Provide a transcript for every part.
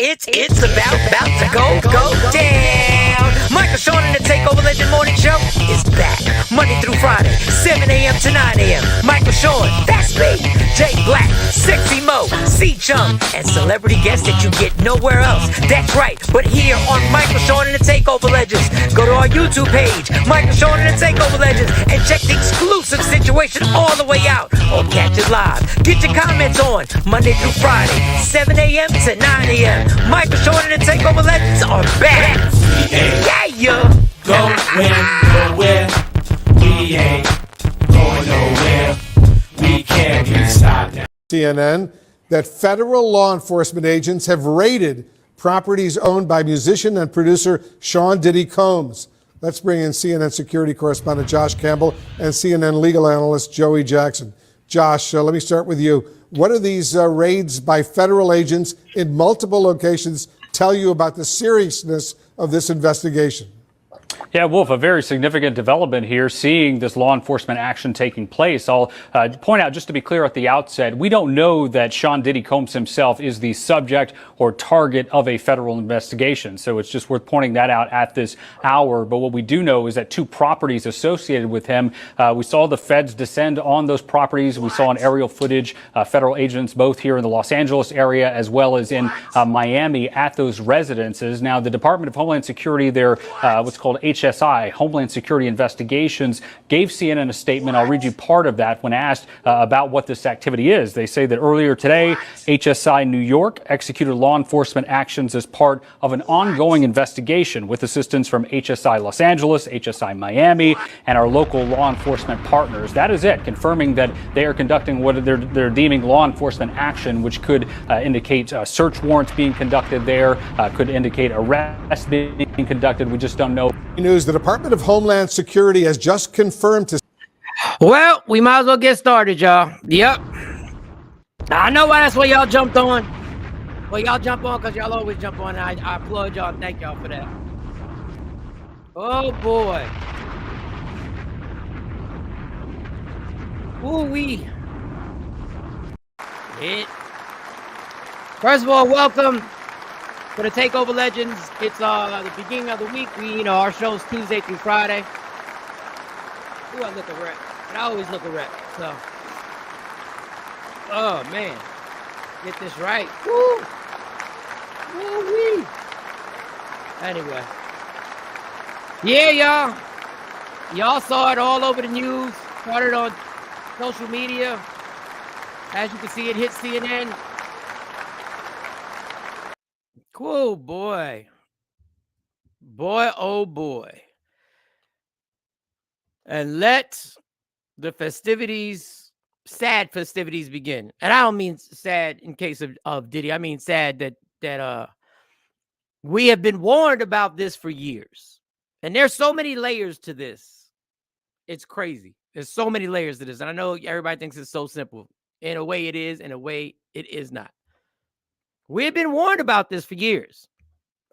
It's about to go down. Michael Sean and the Takeover Legend Morning Show is back Monday through Friday, 7 a.m. to 9 a.m. Michael Sean, that's me. Jay Black, Sexy Mo, C-Chum, and celebrity guests that you get nowhere else. That's right, but here on Michael Sean and the Takeover Legends. Go to our YouTube page, Michael Sean and the Takeover Legends, and check the exclusive situation all the way out. Or catch it live. Get your comments on Monday through Friday, 7 a.m. to 9 a.m. Michael Sean and the Takeover Legends are back. Yeah. Going nowhere. We ain't going nowhere. We can't be stopped now. CNN that federal law enforcement agents have raided properties owned by musician and producer Sean Diddy Combs. Let's bring in CNN security correspondent Josh Campbell and CNN legal analyst Joey Jackson. Josh, let me start with you. What do these raids by federal agents in multiple locations tell you about the seriousness of this investigation? Yeah, Wolf, a very significant development here, seeing this law enforcement action taking place. I'll point out, just to be clear at the outset, we don't know that Sean Diddy Combs himself is the subject or target of a federal investigation. So it's just worth pointing that out at this hour. But what we do know is that two properties associated with him, we saw the feds descend on those properties. We saw on aerial footage, federal agents both here in the Los Angeles area as well as in Miami at those residences. Now, the Department of Homeland Security, their what's called HSI, Homeland Security Investigations, gave CNN a statement. I'll read you part of that when asked about what this activity is. They say that earlier today, HSI New York executed law enforcement actions as part of an ongoing investigation with assistance from HSI Los Angeles, HSI Miami, and our local law enforcement partners. That is it, confirming that they are conducting what they're deeming law enforcement action, which could indicate search warrants being conducted there, could indicate arrests being conducted. We just don't know. News: the Department of Homeland Security has just confirmed to. Well, we might as well get started, y'all. Yep. I know that's why y'all jumped on. Well, y'all jump on because y'all always jump on. I applaud y'all and thank y'all for that. Oh, boy. Ooh-wee. First of all, welcome for the Takeover Legends. It's the beginning of the week. Our show's Tuesday through Friday. Ooh, I look a wreck. And I always look a wreck. So, oh man, get this right. Woo, woo-wee. Anyway, yeah, y'all saw it all over the news. Started on social media. As you can see, it hit CNN. Cool, boy. Oh boy. And let the sad festivities begin. And I don't mean sad in case of Diddy. I mean sad that we have been warned about this for years. And there's so many layers to this. It's crazy. There's so many layers to this. And I know everybody thinks it's so simple. In a way it is, in a way it is not. We've been warned about this for years.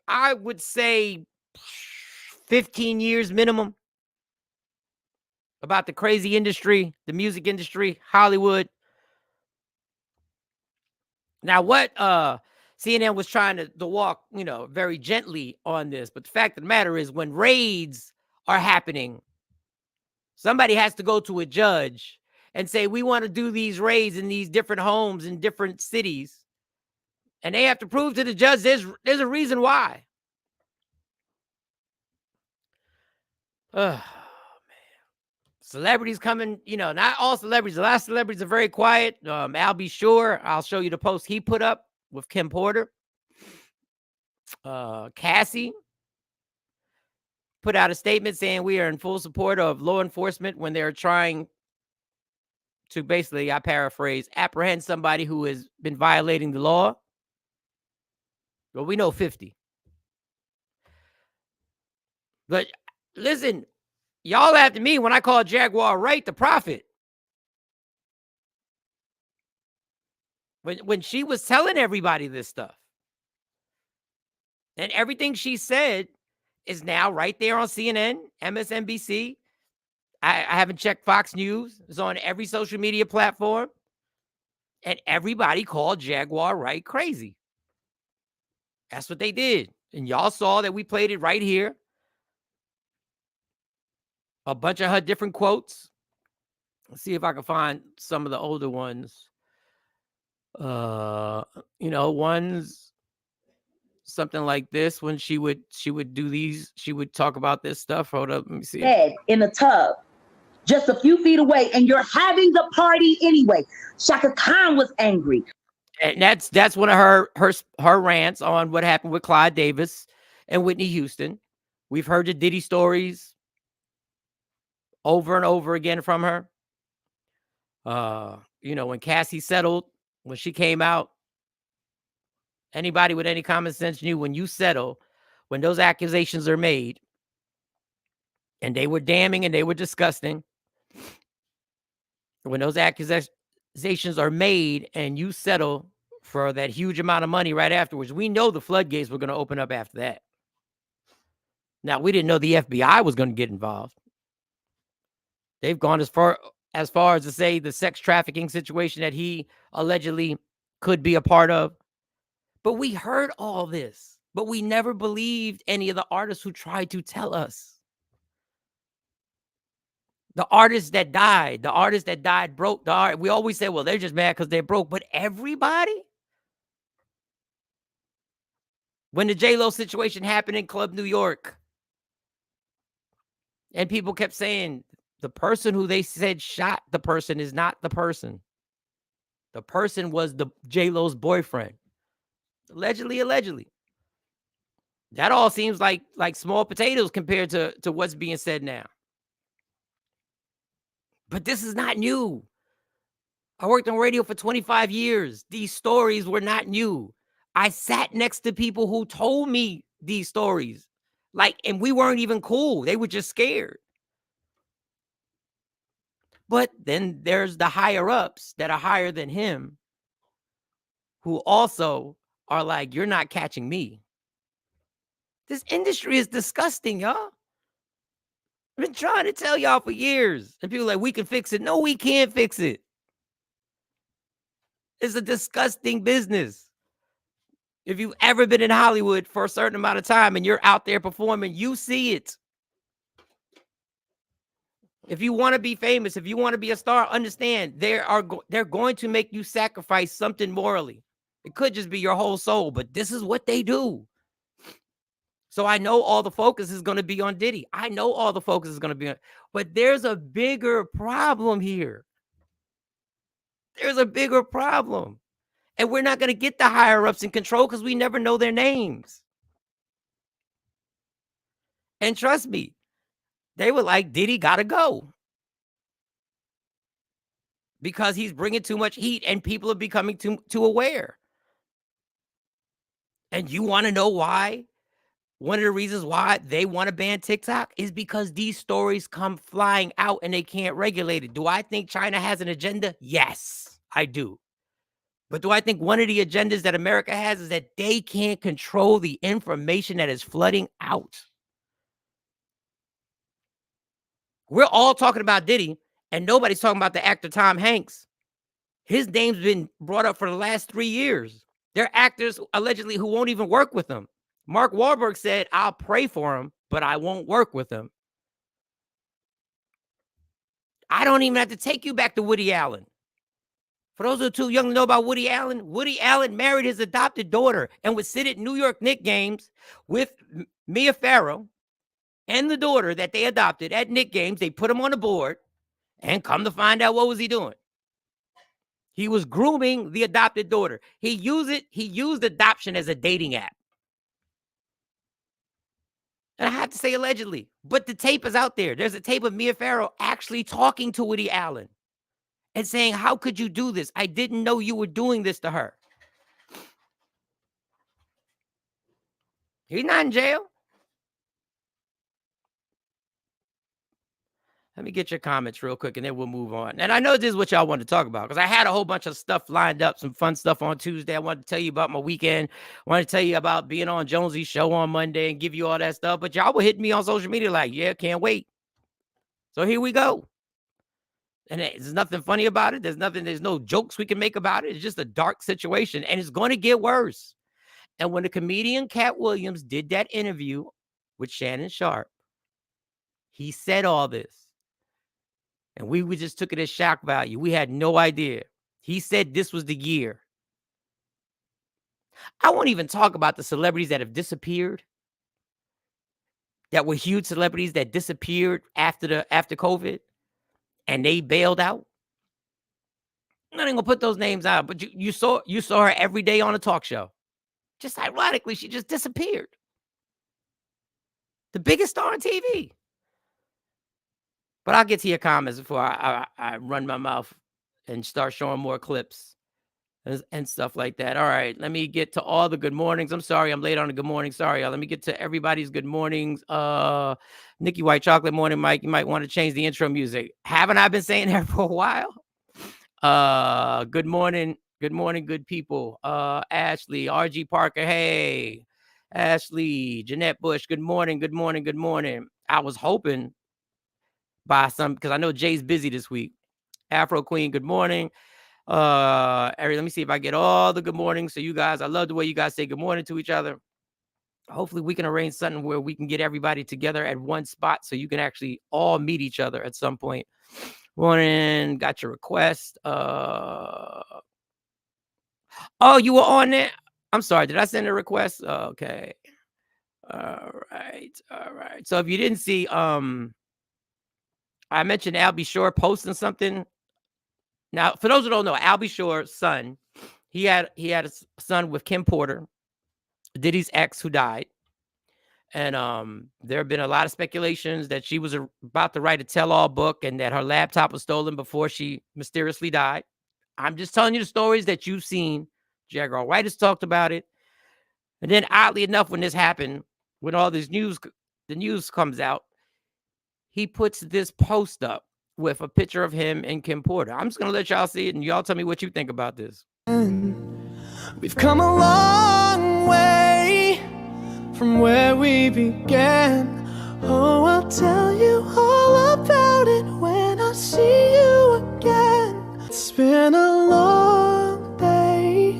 I would say 15 years minimum. About the crazy industry, the music industry, Hollywood. Now, what CNN was trying to walk, very gently on this. But the fact of the matter is, when raids are happening, somebody has to go to a judge and say, we want to do these raids in these different homes in different cities. And they have to prove to the judge there's a reason why. Oh, man. Celebrities coming, not all celebrities. A lot of celebrities are very quiet. I'll be sure. I'll show you the post he put up with Kim Porter. Cassie put out a statement saying we are in full support of law enforcement when they're trying to basically, I paraphrase, apprehend somebody who has been violating the law. Well, we know 50. But listen, y'all after me when I call Jaguar Wright the prophet. When she was telling everybody this stuff. And everything she said is now right there on CNN, MSNBC. I haven't checked Fox News. It's on every social media platform. And everybody called Jaguar Wright crazy. That's what they did. And y'all saw that we played it right here. A bunch of her different quotes. Let's see if I can find some of the older ones. One's something like this when she would do these, she would talk about this stuff. Hold up, let me see. Dead in the tub, just a few feet away, and you're having the party anyway. Shaka Khan was angry. And that's one of her rants on what happened with Clyde Davis and Whitney Houston. We've heard the Diddy stories over and over again from her. When Cassie settled, when she came out, anybody with any common sense knew when you settle, when those accusations are made, and they were damning and they were disgusting, when those accusations are made and you settle for that huge amount of money right afterwards, we know the floodgates were going to open up after that. Now, we didn't know the FBI was going to get involved. They've gone as far as to say the sex trafficking situation that he allegedly could be a part of. But we heard all this, but we never believed any of the artists who tried to tell us. The artists that died broke. We always say, well, they're just mad because they're broke. But everybody, when the J-Lo situation happened in Club New York, and people kept saying the person who they said shot the person is not the person. The person was the J-Lo's boyfriend. Allegedly. That all seems like small potatoes compared to what's being said now. But this is not new. I worked on radio for 25 years. These stories were not new. I sat next to people who told me these stories. And we weren't even cool. They were just scared. But then there's the higher ups that are higher than him, who also are like, you're not catching me. This industry is disgusting, y'all. I've been trying to tell y'all for years. And people are like, we can fix it. No, we can't fix it. It's a disgusting business. If you've ever been in Hollywood for a certain amount of time and you're out there performing, you see it. If you want to be famous, if you want to be a star, understand they're going to make you sacrifice something morally. It could just be your whole soul, but this is what they do. So I know all the focus is going to be on Diddy. I know all the focus is going to be on, but there's a bigger problem here. There's a bigger problem. And we're not going to get the higher ups in control because we never know their names. And trust me, they were like, Diddy got to go. Because he's bringing too much heat and people are becoming too aware. And you want to know why? One of the reasons why they want to ban TikTok is because these stories come flying out and they can't regulate it. Do I think China has an agenda? Yes, I do. But do I think one of the agendas that America has is that they can't control the information that is flooding out? We're all talking about Diddy, and nobody's talking about the actor Tom Hanks. His name's been brought up for the last 3 years. There are actors allegedly who won't even work with him. Mark Wahlberg said, I'll pray for him, but I won't work with him. I don't even have to take you back to Woody Allen. For those who are too young to know about Woody Allen married his adopted daughter and would sit at New York Knicks games with Mia Farrow and the daughter that they adopted at Knicks games. They put him on the board, and come to find out, what was he doing? He was grooming the adopted daughter. He used adoption as a dating app. And I have to say allegedly, but the tape is out there. There's a tape of Mia Farrow actually talking to Woody Allen and saying, how could you do this? I didn't know you were doing this to her. He's not in jail. Let me get your comments real quick and then we'll move on. And I know this is what y'all want to talk about because I had a whole bunch of stuff lined up, some fun stuff on Tuesday. I wanted to tell you about my weekend. I wanted to tell you about being on Jonesy's show on Monday and give you all that stuff. But y'all were hitting me on social media like, yeah, can't wait. So here we go. And there's nothing funny about it. There's no jokes we can make about it. It's just a dark situation and it's going to get worse. And when the comedian Cat Williams did that interview with Shannon Sharpe, he said all this. And we just took it as shock value. We had no idea. He said this was the year. I won't even talk about the celebrities that have disappeared, that were huge celebrities that disappeared after COVID, and they bailed out. I'm not even gonna put those names out, but you saw her every day on a talk show. Just ironically, she just disappeared. The biggest star on TV. But I'll get to your comments before I run my mouth and start showing more clips and stuff like that. All right, let me get to all the good mornings. I'm sorry, I'm late on the good morning. Sorry, y'all. Let me get to everybody's good mornings. Nikki White Chocolate Morning, Mike. You might want to change the intro music. Haven't I been saying that for a while? Good morning, good people. Ashley, RG Parker, hey. Ashley, Jeanette Bush, good morning. I was hoping by some, because I know Jay's busy this week. Afro Queen, good morning. Ari, let me see if I get all the good mornings. So you guys, I love the way you guys say good morning to each other. Hopefully we can arrange something where we can get everybody together at one spot so you can actually all meet each other at some point. Morning, got your request. Oh, you were on there? I'm sorry, did I send a request? Okay. All right. So if you didn't see, I mentioned Albie Shore posting something. Now, for those who don't know, Albie Shore's son, he had a son with Kim Porter, Diddy's ex, who died. And there have been a lot of speculations that she was about to write a tell-all book and that her laptop was stolen before she mysteriously died. I'm just telling you the stories that you've seen. Jagger White has talked about it. And then oddly enough, when this happened, when all this news, the news comes out, he puts this post up with a picture of him and Kim Porter. I'm just going to let y'all see it, and y'all tell me what you think about this. We've come a long way from where we began. Oh, I'll tell you all about it when I see you again. It's been a long day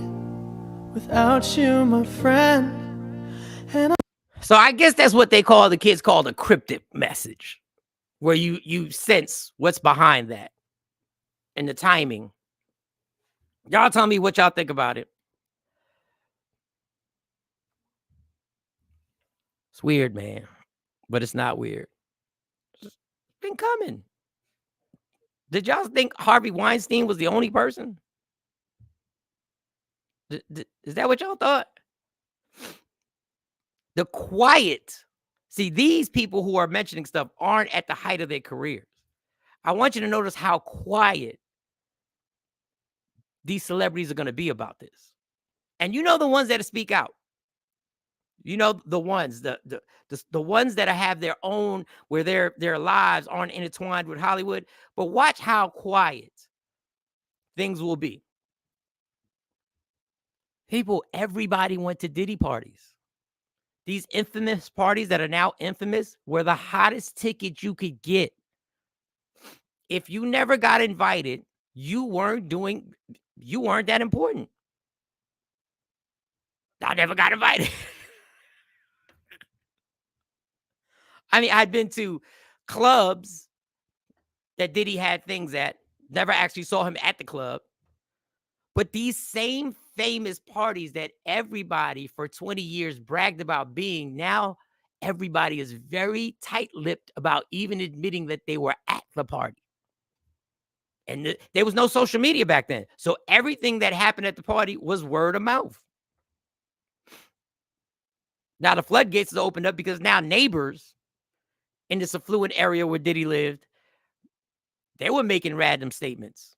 without you, my friend. And so I guess that's what the kids call the cryptic message, where you sense what's behind that and the timing. Y'all tell me what y'all think about it. It's weird, man, but it's not weird. It's been coming. Did y'all think Harvey Weinstein was the only person? Is that what y'all thought? The quiet. See, these people who are mentioning stuff aren't at the height of their careers. I want you to notice how quiet these celebrities are going to be about this. And you know the ones that speak out. You know the ones, the ones that have their own, where their lives aren't intertwined with Hollywood. But watch how quiet things will be. People, everybody went to Diddy parties. These infamous parties that are now infamous were the hottest ticket you could get. If you never got invited, you weren't that important. I never got invited. I mean, I'd been to clubs that Diddy had things at, never actually saw him at the club. But these same famous parties that everybody for 20 years bragged about being, now everybody is very tight-lipped about even admitting that they were at the party. And there was no social media back then. So everything that happened at the party was word of mouth. Now the floodgates are opened up because now neighbors in this affluent area where Diddy lived, they were making random statements.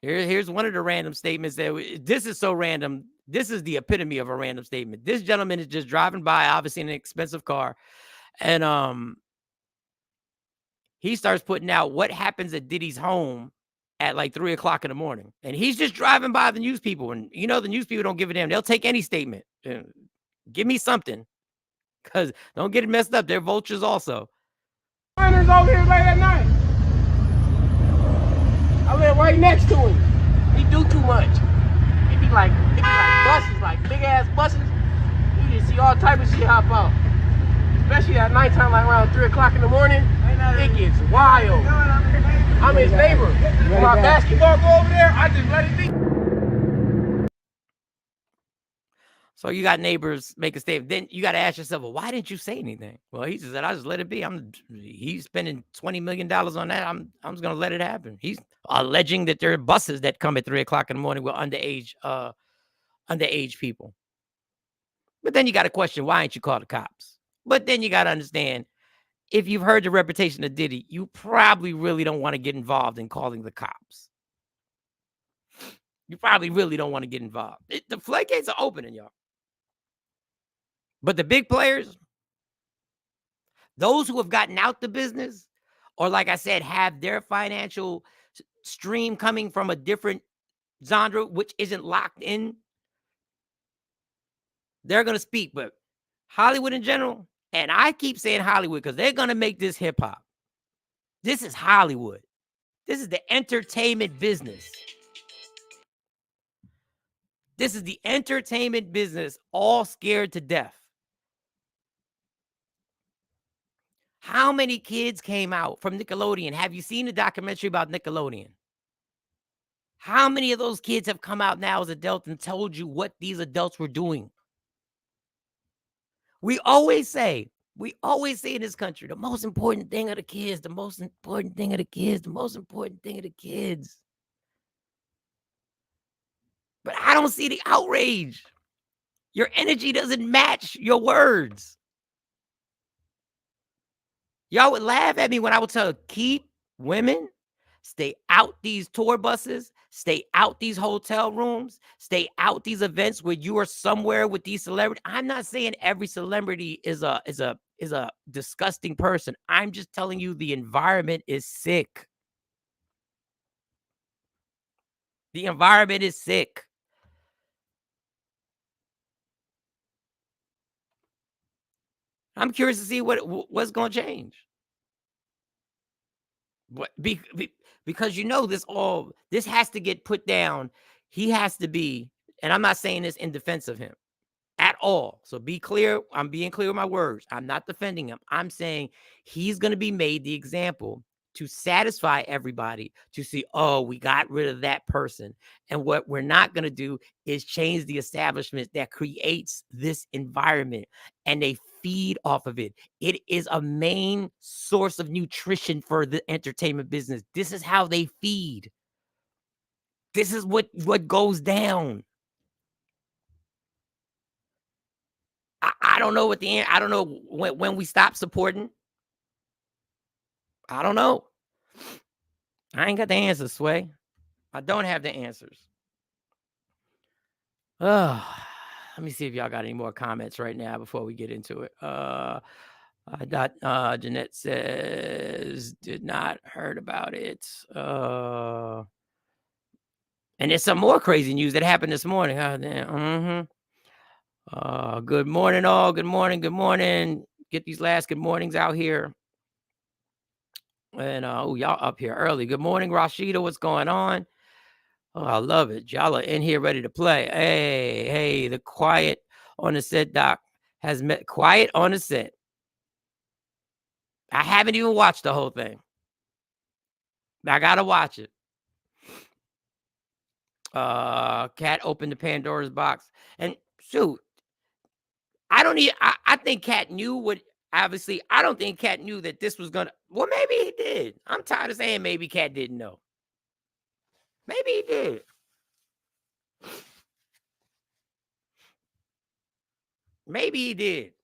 Here's one of the random statements that this is so random. This is the epitome of a random statement. This gentleman is just driving by, obviously in an expensive car. And he starts putting out what happens at Diddy's home at like 3 o'clock in the morning. And he's just driving by the news people. And you know, the news people don't give a damn. They'll take any statement. Give me something. Because don't get it messed up. They're vultures also. Miners over here late at night. I live right next to him. He do too much. He be like buses, like big ass buses. You just see all type of shit hop out. Especially at nighttime, like around 3 o'clock in the morning. It gets wild. I'm his neighbor. When my basketball go over there, I just let it be. So you got neighbors make a statement. Then you got to ask yourself, well, why didn't you say anything? Well, he just said, I just let it be. He's spending $20 million on that. I'm just gonna let it happen. He's alleging that there are buses that come at 3 o'clock in the morning with underage people. But then you got to question, why ain't you call the cops? But then you got to understand, if you've heard the reputation of Diddy, you probably really don't want to get involved in calling the cops. You probably really don't want to get involved. The floodgates are opening, y'all. But the big players, those who have gotten out the business, or like I said, have their financial stream coming from a different genre, which isn't locked in, they're going to speak. But Hollywood in general, and I keep saying Hollywood because they're going to make this hip hop. This is Hollywood. This is the entertainment business. This is the entertainment business, all scared to death. How many kids came out from Nickelodeon? Have you seen the documentary about Nickelodeon? How many of those kids have come out now as adults and told you what these adults were doing? We always say in this country, the most important thing are the kids, the most important thing are the kids, the most important thing are the kids. But I don't see the outrage. Your energy doesn't match your words. Y'all would laugh at me when I would tell, keep women, stay out these tour buses, stay out these hotel rooms, stay out these events where you are somewhere with these celebrities. I'm not saying every celebrity is a disgusting person. I'm just telling you the environment is sick. The environment is sick. I'm curious to see what's going to change. Because this has to get put down. He has to be, and I'm not saying this in defense of him at all. So be clear. I'm being clear with my words. I'm not defending him. I'm saying he's going to be made the example to satisfy everybody, to see, oh, we got rid of that person. And what we're not going to do is change the establishment that creates this environment, and they feed off of it. It is a main source of nutrition for the entertainment business. This is how they feed. This is what goes down. I don't know I don't know when we stop supporting. I don't know. I ain't got the answers, Sway. I don't have the answers. Let me see if y'all got any more comments right now before we get into it. Jeanette says, did not heard about it. And there's some more crazy news that happened this morning. Good morning, all. Good morning. Good morning. Get these last good mornings out here. And y'all up here early. Good morning, Rashida. What's going on? Oh, I love it. Y'all are in here ready to play. Hey, the quiet on the set doc has met quiet on the set. I haven't even watched the whole thing. I gotta watch it. Cat opened the Pandora's box. And shoot, I think Cat knew what. Obviously, I don't think Cat knew that this was gonna. Well, maybe he did. I'm tired of saying maybe Cat didn't know. Maybe he did. Maybe he did.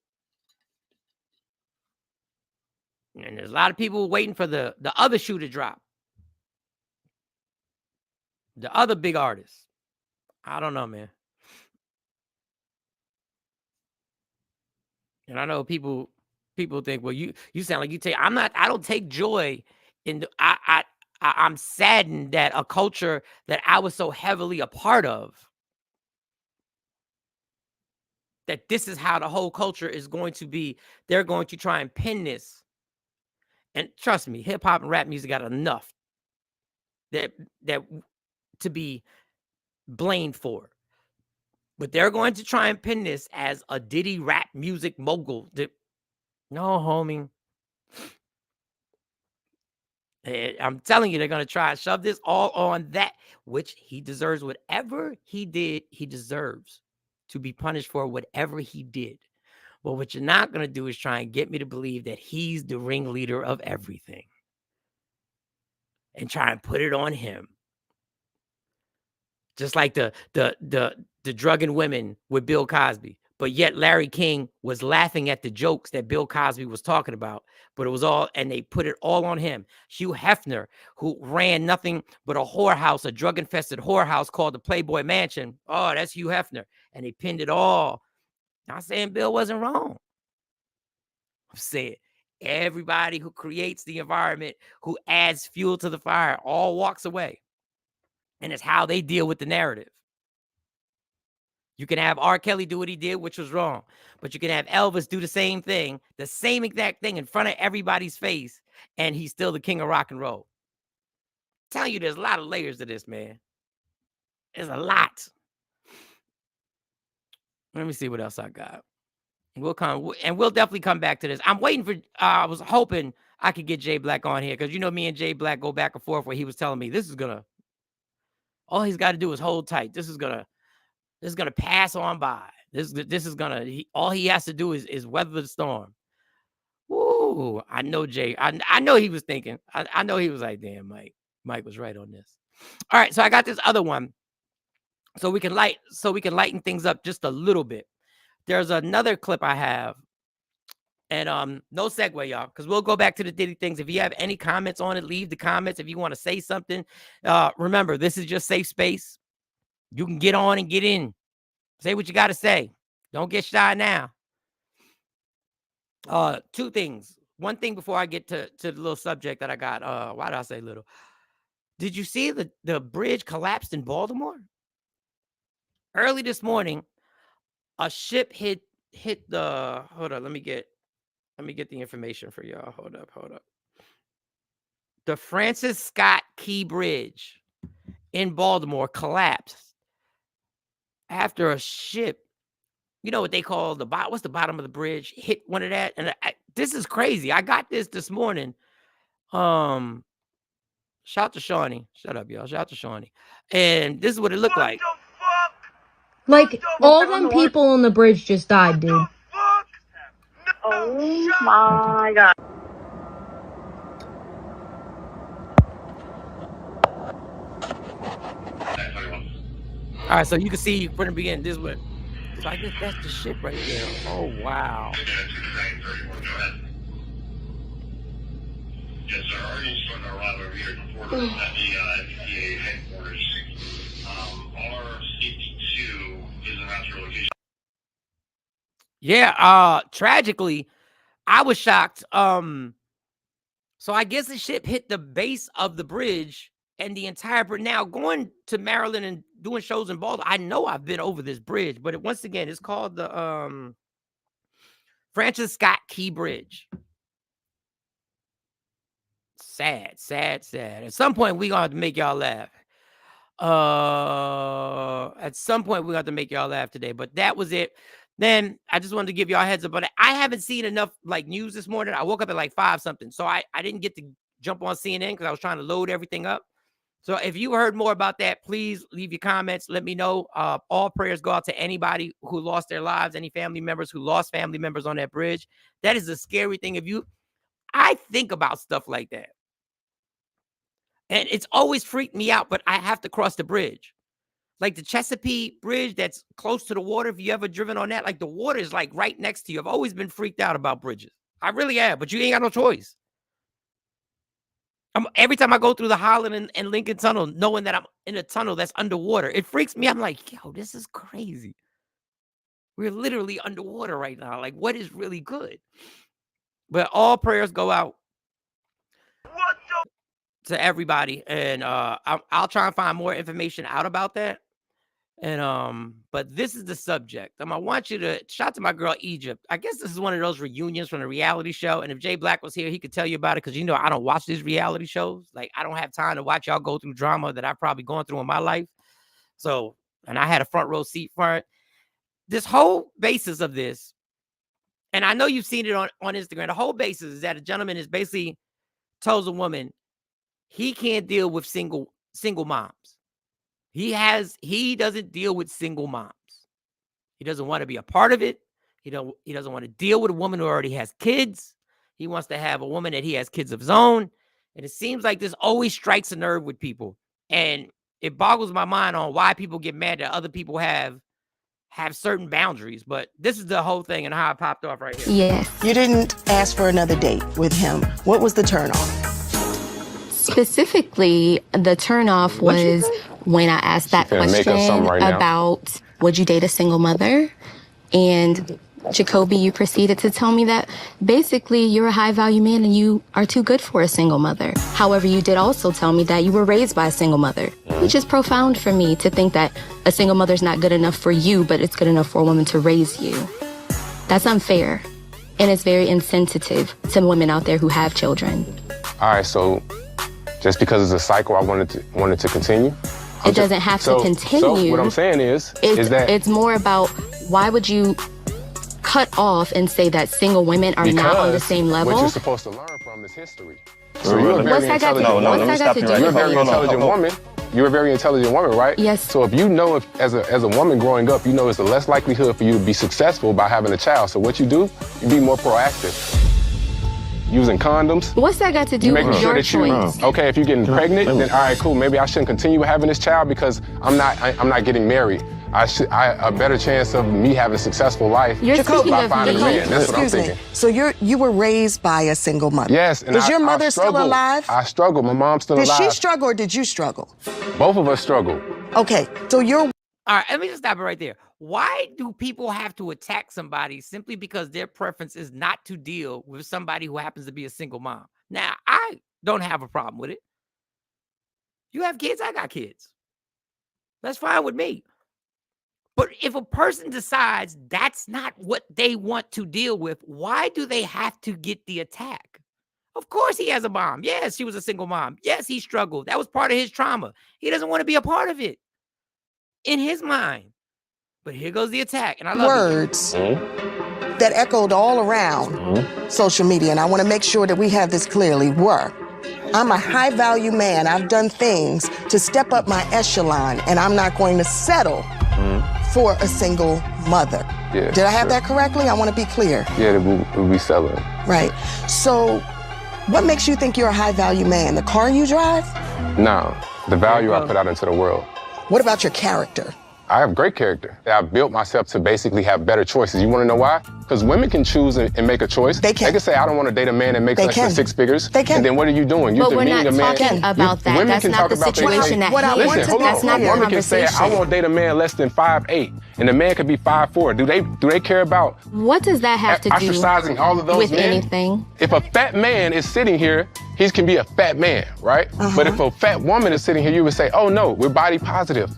And there's a lot of people waiting for the other shoe to drop. The other big artists. I don't know, man. And I know people think, well, you sound like you take. I don't take joy in. I'm saddened that a culture that I was so heavily a part of, that this is how the whole culture is going to be. They're going to try and pin this. And trust me, hip hop and rap music got enough that to be blamed for. But they're going to try and pin this as a Diddy rap music mogul. No, homie. I'm telling you, they're going to try and shove this all on that, which he deserves. Whatever he did, he deserves to be punished for whatever he did. But what you're not going to do is try and get me to believe that he's the ringleader of everything and try and put it on him. Just like the drugging women with Bill Cosby. But yet Larry King was laughing at the jokes that Bill Cosby was talking about. But it was all, and they put it all on him. Hugh Hefner, who ran nothing but a whorehouse, a drug-infested whorehouse called the Playboy Mansion. Oh, that's Hugh Hefner. And they pinned it all. Not saying Bill wasn't wrong. I'm saying everybody who creates the environment, who adds fuel to the fire, all walks away. And it's how they deal with the narrative. You can have R. Kelly do what he did, which was wrong. But you can have Elvis do the same exact thing in front of everybody's face, and he's still the king of rock and roll. I'm telling you, there's a lot of layers to this, man. There's a lot. Let me see what else I got. We'll definitely come back to this. I'm waiting for, I was hoping I could get Jay Black on here, because you know me and Jay Black go back and forth, where he was telling me all he's got to do is hold tight. This is gonna pass on by. All he has to do is weather the storm. Ooh, I know Jay. I know he was thinking. I know he was like, damn, Mike was right on this. All right, so I got this other one. So we can lighten things up just a little bit. There's another clip I have. And no segue, y'all, because we'll go back to the Diddy things. If you have any comments on it, leave the comments. If you want to say something, remember, this is just safe space. You can get on and get in. Say what you got to say. Don't get shy now. Two things. One thing before I get to the little subject that I got. Why did I say little? Did you see the bridge collapsed in Baltimore? Early this morning, a ship hit the, hold on, let me get the information for y'all. Hold up. The Francis Scott Key Bridge in Baltimore collapsed after a ship, you know what they call what's the bottom of the bridge, hit one of that. And this is crazy. I got this morning. Shout to Shawnee. Shut up, y'all. Shout to Shawnee. And this is what it looked like. Like, all them people on the bridge just died, dude. Oh my God. All right, so you can see from the beginning, this one. So I guess that's the ship right there. Oh, wow. Yes, sir. Our unit's going to arrive over here before the FDA headquarters. R52 is around your location. Yeah, tragically, I was shocked. So I guess the ship hit the base of the bridge and the entire bridge. Now, going to Maryland and doing shows in Baltimore, I know I've been over this bridge, but once again, it's called the Francis Scott Key Bridge. Sad. At some point, we're going to have to make y'all laugh. At some point, we're going to have to make y'all laugh today, but that was it. Then I just wanted to give y'all a heads up, but I haven't seen enough news this morning. I woke up at like 5 something. So I didn't get to jump on CNN because I was trying to load everything up. So if you heard more about that, please leave your comments. Let me know. All prayers go out to anybody who lost their lives, any family members who lost family members on that bridge. That is a scary thing. I think about stuff like that. And it's always freaked me out, but I have to cross the bridge. Like the Chesapeake Bridge that's close to the water. If you ever driven on that, like the water is like right next to you. I've always been freaked out about bridges. I really have, but you ain't got no choice. Every time I go through the Holland and Lincoln Tunnel, knowing that I'm in a tunnel that's underwater, it freaks me. I'm like, yo, this is crazy. We're literally underwater right now. Like, what is really good? But all prayers go out to everybody. And I'll try and find more information out about that. And but this is the subject. I want you to shout to my girl Egypt. I guess this is one of those reunions from the reality show. And if Jay Black was here, he could tell you about it, because I don't watch these reality shows. Like, I don't have time to watch y'all go through drama that I've probably gone through in my life. So, and I had a front row seat for it. this whole basis of this, and I know you've seen it on Instagram, the whole basis is that a gentleman is basically tells a woman he can't deal with single moms. He doesn't deal with single moms. He doesn't want to be a part of it. He doesn't want to deal with a woman who already has kids. He wants to have a woman that he has kids of his own. And it seems like this always strikes a nerve with people. And it boggles my mind on why people get mad that other people have certain boundaries. But this is the whole thing and how it popped off right here. Yes. You didn't ask for another date with him. What was the turnoff? Specifically, the turnoff was when I asked that question about would you date a single mother? And Jacoby, you proceeded to tell me that basically you're a high value man and you are too good for a single mother. However, you did also tell me that you were raised by a single mother, which is profound for me to think that a single mother's not good enough for you, but it's good enough for a woman to raise you. That's unfair. And it's very insensitive to women out there who have children. All right, so just because it's a cycle, I wanted to continue? It doesn't have to continue. So what I'm saying is that it's more about why would you cut off and say that single women are not on the same level? What you're supposed to learn from is history. So you're a very intelligent. You're a very intelligent woman. You're a very intelligent woman, right? Yes. So if you know, as a woman growing up, you know it's the less likelihood for you to be successful by having a child. So what you do, you be more proactive. Using condoms. What's that got to do with your choice? Okay, if you're getting pregnant, then all right, cool. Maybe I shouldn't continue having this child because I'm not getting married. A better chance of me having a successful life by finding a man. That's what I'm thinking. So you were raised by a single mother. Yes. And is your mother still alive? I struggle. My mom's still alive. Did she struggle or did you struggle? Both of us struggle. Okay, so you're... All right, let me just stop it right there. Why do people have to attack somebody simply because their preference is not to deal with somebody who happens to be a single mom? Now, I don't have a problem with it. You have kids, I got kids. That's fine with me. But if a person decides that's not what they want to deal with, why do they have to get the attack? Of course he has a mom. Yes, she was a single mom. Yes, he struggled. That was part of his trauma. He doesn't want to be a part of it in his mind. But here goes the attack, and I love words that echoed all around social media, and I want to make sure that we have this clearly, were, I'm a high-value man. I've done things to step up my echelon, and I'm not going to settle for a single mother. Yeah, did I have that correctly? I want to be clear. Yeah, we'll be selling. Right. So what makes you think you're a high-value man? The car you drive? No, the value I put out into the world. What about your character? I have great character. I've built myself to basically have better choices. You want to know why? Because women can choose and make a choice. They can. They can say, I don't want to date a man that makes less than 6 figures. They can. And then what are you doing? You're demeaning a man. But we're not talking about that. That's not the situation that he is. That's not the conversation. Women can say, I won't date a man less than 5'8", and the man could be 5'4". Do they care about what does that have to do ostracizing all of those with men? anything? If a fat man is sitting here, he can be a fat man, right? But if a fat woman is sitting here, you would say, oh no, we're body positive.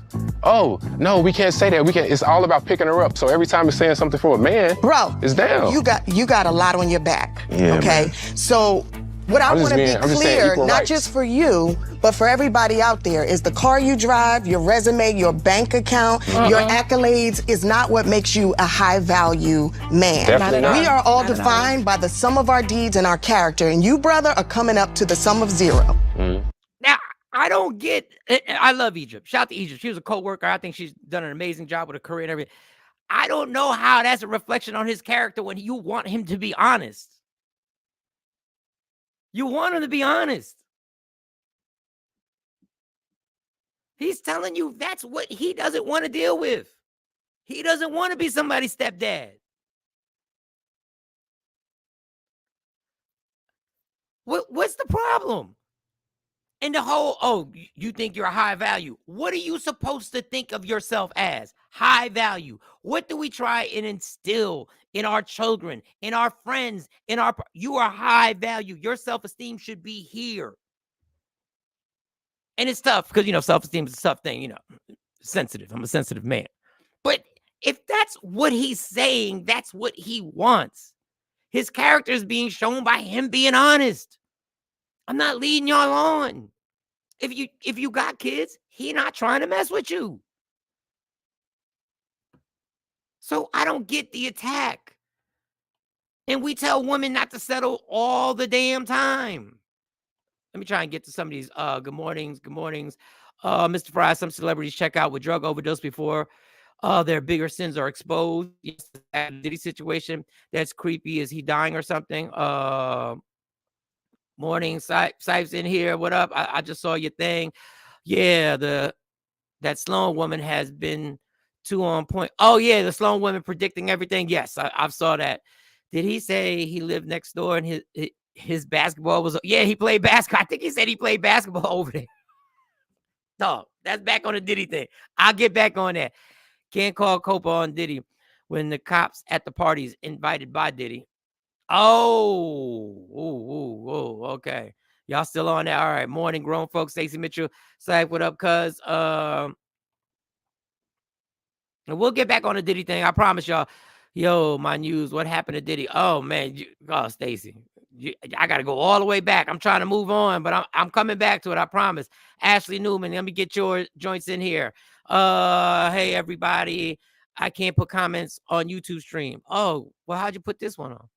Oh, no, we can't say that. It's all about picking her up. So every time it's saying something for a man, it's down. You got a lot on your back, yeah, okay? Man. So what I want to be clear, not just for you, but for everybody out there, is the car you drive, your resume, your bank account, your accolades is not what makes you a high-value man. Definitely not. We are all defined by the sum of our deeds and our character, and you, brother, are coming up to the sum of 0. Now, I don't get, I love Egypt. Shout out to Egypt. She was a co-worker. I think she's done an amazing job with her career and everything. I don't know how that's a reflection on his character when you want him to be honest. You want him to be honest. He's telling you that's what he doesn't want to deal with. He doesn't want to be somebody's stepdad. What's the problem? And the whole, oh, you think you're a high value. What are you supposed to think of yourself as? High value. What do we try and instill in our children, in our friends, you are high value. Your self-esteem should be here. And it's tough because, self-esteem is a tough thing, sensitive. I'm a sensitive man. But if that's what he's saying, that's what he wants. His character is being shown by him being honest. I'm not leading y'all on. If you got kids, he not trying to mess with you. So I don't get the attack. And we tell women not to settle all the damn time. Let me try and get to some of these. Good mornings. Mr. Fry, some celebrities check out with drug overdose before their bigger sins are exposed. Yes, Diddy situation. That's creepy. Is he dying or something? Morning, Sipes in here. What up? I just saw your thing. Yeah, that Sloan woman has been too on point. Oh, yeah, the Sloan woman predicting everything. Yes, I saw that. Did he say he lived next door and his basketball was? Yeah, he played basketball. I think he said he played basketball over there. Dog, that's back on the Diddy thing. I'll get back on that. Can't call Copa on Diddy when the cops at the parties invited by Diddy. Oh, okay. Y'all still on that? All right. Morning, grown folks. Stacey Mitchell. Psych, what up, cuz? And we'll get back on the Diddy thing. I promise y'all. Yo, my news. What happened to Diddy? Oh, man. Stacey. I got to go all the way back. I'm trying to move on, but I'm coming back to it. I promise. Ashley Newman, let me get your joints in here. Hey, everybody. I can't put comments on YouTube stream. Oh, well, how'd you put this one on?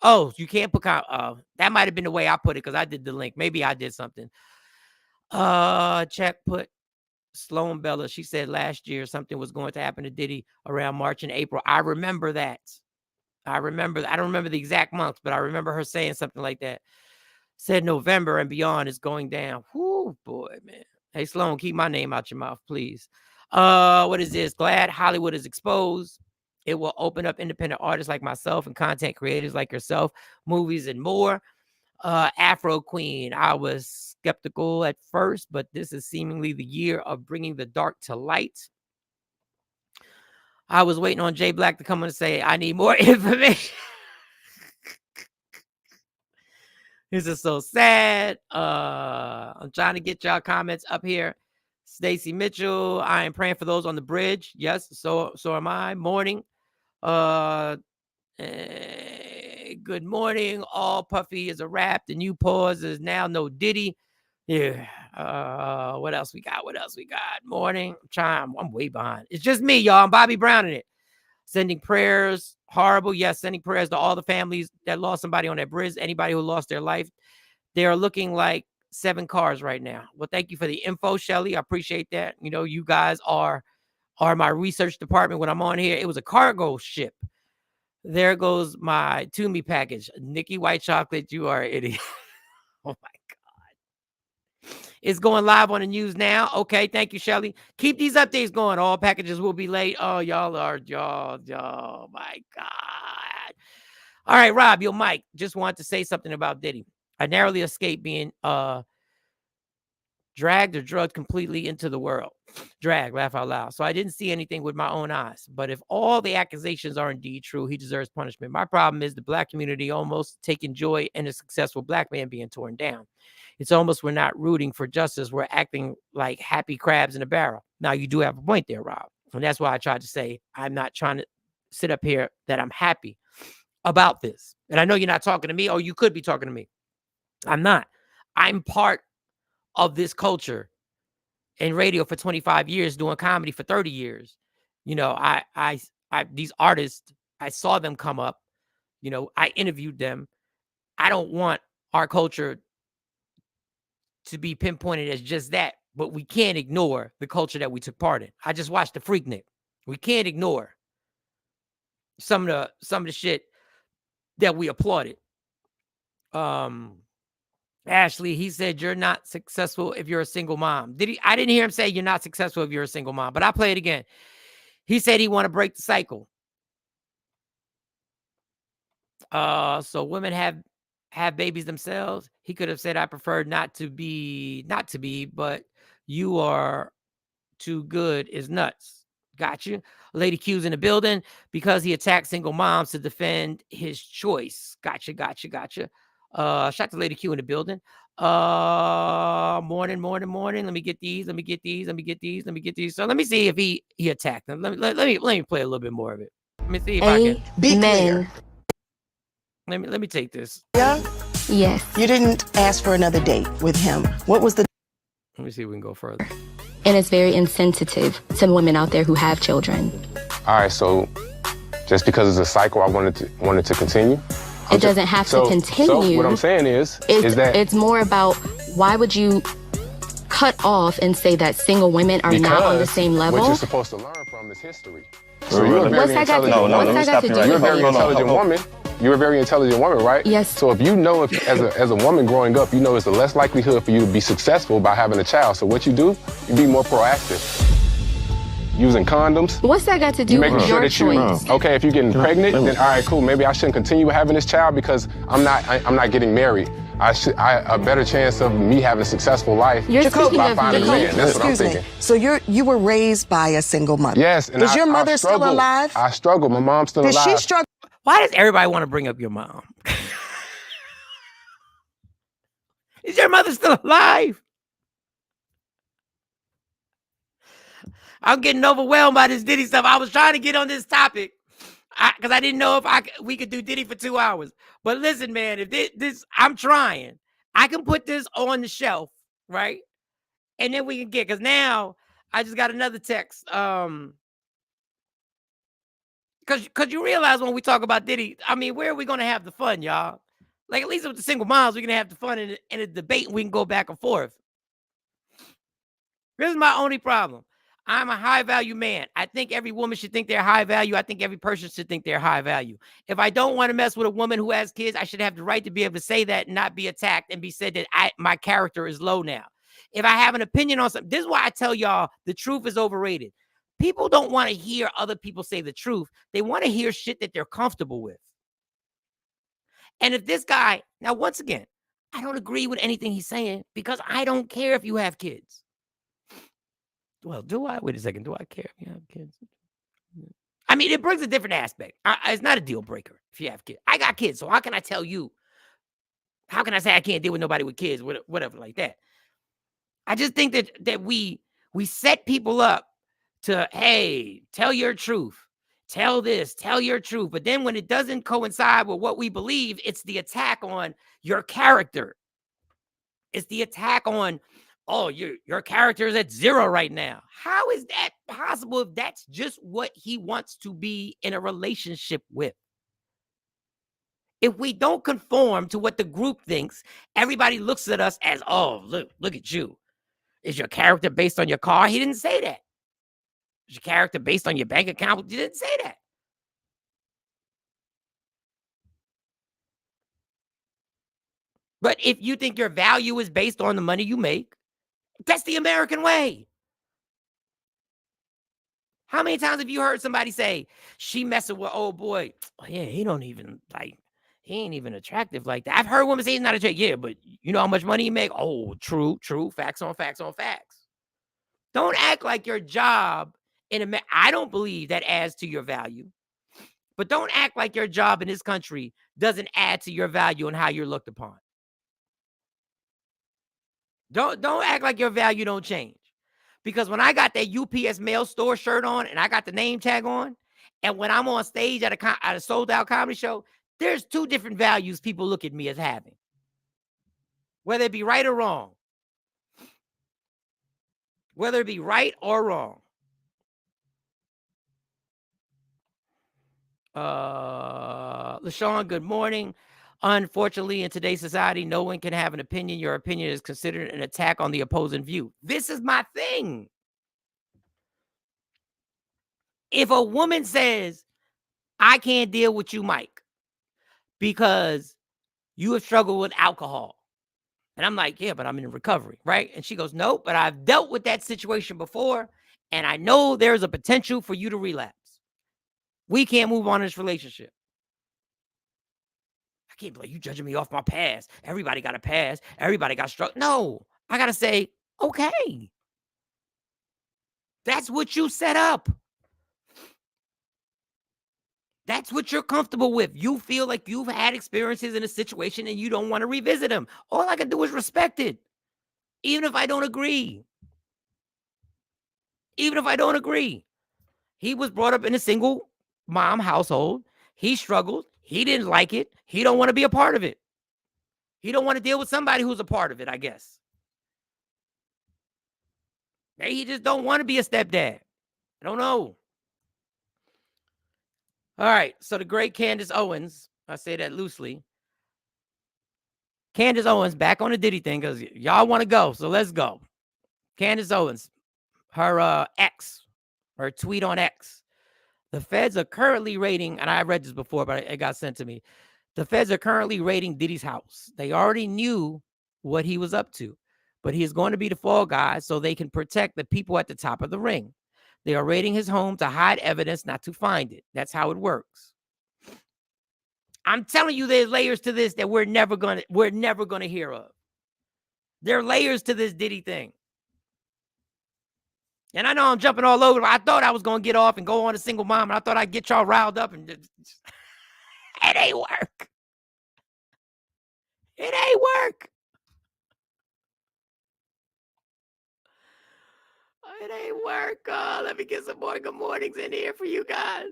Oh, you can't put that might have been the way I put it because I did the link. Maybe I did something. Check put Sloan Bella. She said last year something was going to happen to Diddy around March and April. I remember that. I don't remember the exact months, but I remember her saying something like that. Said November and beyond is going down. Whoo, boy, man. Hey, Sloan, keep my name out your mouth, please. What is this? Glad Hollywood is exposed. It will open up independent artists like myself and content creators like yourself, movies and more. Afro Queen. I was skeptical at first, but this is seemingly the year of bringing the dark to light. I was waiting on Jay Black to come and say, I need more information. This is so sad. I'm trying to get y'all comments up here. Stacey Mitchell, I am praying for those on the bridge. Yes, so am I. Morning. Good morning. All Puffy is a rap. The new pause is now no Diddy. Yeah. What else we got? Morning. I'm way behind. It's just me, y'all. I'm Bobby Brown in it. Sending prayers. Horrible. Yes, sending prayers to all the families that lost somebody on that bridge. Anybody who lost their life. They are looking like 7 cars right now. Well, thank you for the info, Shelly. I appreciate that. You know, you guys are my research department when I'm on here. It was a cargo ship. There goes my Toomey package. Nikki White Chocolate, you are an idiot. Oh, my God. It's going live on the news now. Okay, thank you, Shelly. Keep these updates going. All packages will be late. Oh, y'all, my God. All right, Rob, your mic. Just wanted to say something about Diddy. I narrowly escaped being dragged or drugged completely into the world. Drag, laugh out loud. So I didn't see anything with my own eyes. But if all the accusations are indeed true, he deserves punishment. My problem is the black community almost taking joy in a successful black man being torn down. It's almost we're not rooting for justice. We're acting like happy crabs in a barrel. Now, you do have a point there, Rob. And that's why I tried to say I'm not trying to sit up here that I'm happy about this. And I know you're not talking to me, or you could be talking to me. I'm not. I'm part of this culture in radio for 25 years, doing comedy for 30 years. You know, I these artists, I saw them come up, you know, I interviewed them. I don't want our culture to be pinpointed as just that, but we can't ignore the culture that we took part in. I just watched the Freaknik. We can't ignore some of the shit that we applauded. Ashley, he said you're not successful if you're a single mom. I didn't hear him say you're not successful if you're a single mom, but I'll play it again. He said he want to break the cycle. So women have babies themselves. He could have said, I prefer not to be, but you are too good is nuts. Got you. Lady Q's in the building because he attacked single moms to defend his choice. Gotcha. Shout to Lady Q in the building. Morning. Let me get these. So let me see if he attacked them. Let me play a little bit more of it. Let me see if I can be clear. Let me take this. Yeah? Yes. You didn't ask for another date with him. What was the... Let me see if we can go further. And it's very insensitive to women out there who have children. All right, so just because it's a cycle I wanted to continue. It doesn't have to continue. So what I'm saying is that it's more about why would you cut off and say that single women are not on the same level? What you're supposed to learn from is history. So you're a very intelligent woman. You're a very intelligent woman, right? Yes. So if you know, as a woman growing up, you know it's the less likelihood for you to be successful by having a child. So what you do, you be more proactive. Using condoms. What's that got to do with your choice? Okay, if you're getting pregnant, then all right, cool. Maybe I shouldn't continue having this child because I'm not getting married. A better chance of me having a successful life by finding a man. That's what I'm thinking. So you were raised by a single mother. Yes. And is your mother still alive? I struggle. My mom's still alive. Does she struggle? Why does everybody want to bring up your mom? Is your mother still alive? I'm getting overwhelmed by this Diddy stuff. I was trying to get on this topic because I didn't know if we could do Diddy for 2 hours. But listen, man, if this I'm trying. I can put this on the shelf, right? And then we can get, because now I just got another text. Because you realize when we talk about Diddy, I mean, where are we going to have the fun, y'all? Like, at least with the single moms, we're going to have the fun in a debate and we can go back and forth. This is my only problem. I'm a high value man. I think every woman should think they're high value. I think every person should think they're high value. If I don't want to mess with a woman who has kids, I should have the right to be able to say that and not be attacked and be said that my character is low now. If I have an opinion on something, this is why I tell y'all the truth is overrated. People don't want to hear other people say the truth. They want to hear shit that they're comfortable with. And if this guy, now once again, I don't agree with anything he's saying because I don't care if you have kids. Well, do I? Wait a second. Do I care if you have kids? I mean, it brings a different aspect. It's not a deal breaker if you have kids. I got kids, so how can I tell you? How can I say I can't deal with nobody with kids, whatever like that? I just think that we set people up to, hey, tell your truth. Tell this, tell your truth. But then when it doesn't coincide with what we believe, it's the attack on your character. It's the attack on, oh, your character is at 0 right now. How is that possible if that's just what he wants to be in a relationship with? If we don't conform to what the group thinks, everybody looks at us as, oh, look at you. Is your character based on your car? He didn't say that. Is your character based on your bank account? He didn't say that. But if you think your value is based on the money you make, that's the American way. How many times have you heard somebody say, she messing with old boy? Oh, yeah, he ain't even attractive like that. I've heard women say he's not attractive. Yeah, but you know how much money he make? Oh, true. Facts on facts on facts. Don't act like your job I don't believe that adds to your value. But don't act like your job in this country doesn't add to your value and how you're looked upon. Don't act like your value don't change. Because when I got that UPS mail store shirt on and I got the name tag on, and when I'm on stage at a sold out comedy show, there's 2 different values people look at me as having. Whether it be right or wrong. Whether it be right or wrong. LaShawn, good morning. Unfortunately, in today's society, no one can have an opinion. Your opinion is considered an attack on the opposing view. This is my thing. If a woman says, I can't deal with you, Mike, because you have struggled with alcohol. And I'm like, yeah, but I'm in recovery, right? And she goes, no, but I've dealt with that situation before, and I know there's a potential for you to relapse. We can't move on in this relationship. I can't believe you judging me off my past. Everybody got a past. Everybody got struck. No, I got to say, okay. That's what you set up. That's what you're comfortable with. You feel like you've had experiences in a situation and you don't want to revisit them. All I can do is respect it. Even if I don't agree. Even if I don't agree. He was brought up in a single mom household. He struggled. He didn't like it. He don't want to be a part of it. He don't want to deal with somebody who's a part of it, I guess. Maybe he just don't want to be a stepdad. I don't know. All right. So the great Candace Owens, I say that loosely. Candace Owens back on the Diddy thing because y'all want to go. So let's go. Candace Owens, her her tweet on X. The feds are currently raiding, and I read this before, but it got sent to me. The feds are currently raiding Diddy's house. They already knew what he was up to, but he is going to be the fall guy so they can protect the people at the top of the ring. They are raiding his home to hide evidence, not to find it. That's how it works. I'm telling you, there's layers to this that we're never gonna hear of. There are layers to this Diddy thing. And I know I'm jumping all over. I thought I was gonna get off and go on a single mom, and I thought I'd get y'all riled up, and it ain't work. It ain't work. It ain't work. Let me get some more good mornings in here for you guys.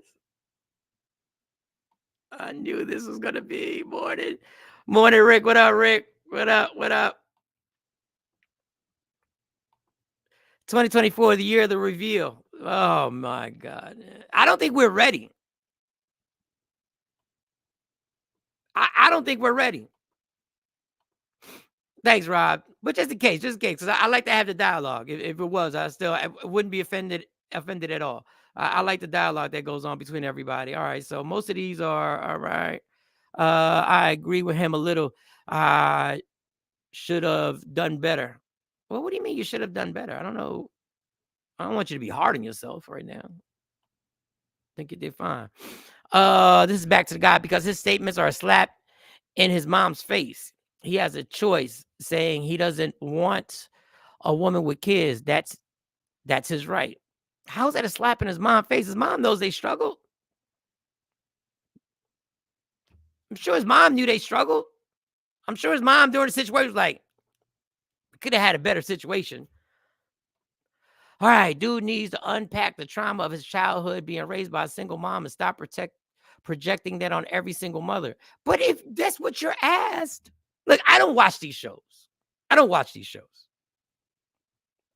I knew this was gonna be morning. Morning, Rick. What up, Rick? What up? What up? 2024, the year of the reveal. Oh my God. I don't think we're ready. I don't think we're ready. Thanks, Rob. But just in case, because I like to have the dialogue. If it was, I wouldn't be offended at all. I like the dialogue that goes on between everybody. All right, so most of these are all right. I agree with him a little. I should have done better. Well, what do you mean you should have done better? I don't know. I don't want you to be hard on yourself right now. I think you did fine. This is back to the guy because his statements are a slap in his mom's face. He has a choice saying he doesn't want a woman with kids. That's his right. How's that a slap in his mom's face? His mom knows they struggled. I'm sure his mom knew they struggled. I'm sure his mom during the situation was like, could have had a better situation. All right, dude needs to unpack the trauma of his childhood being raised by a single mom and stop projecting that on every single mother. But if that's what you're asked, look, I don't watch these shows.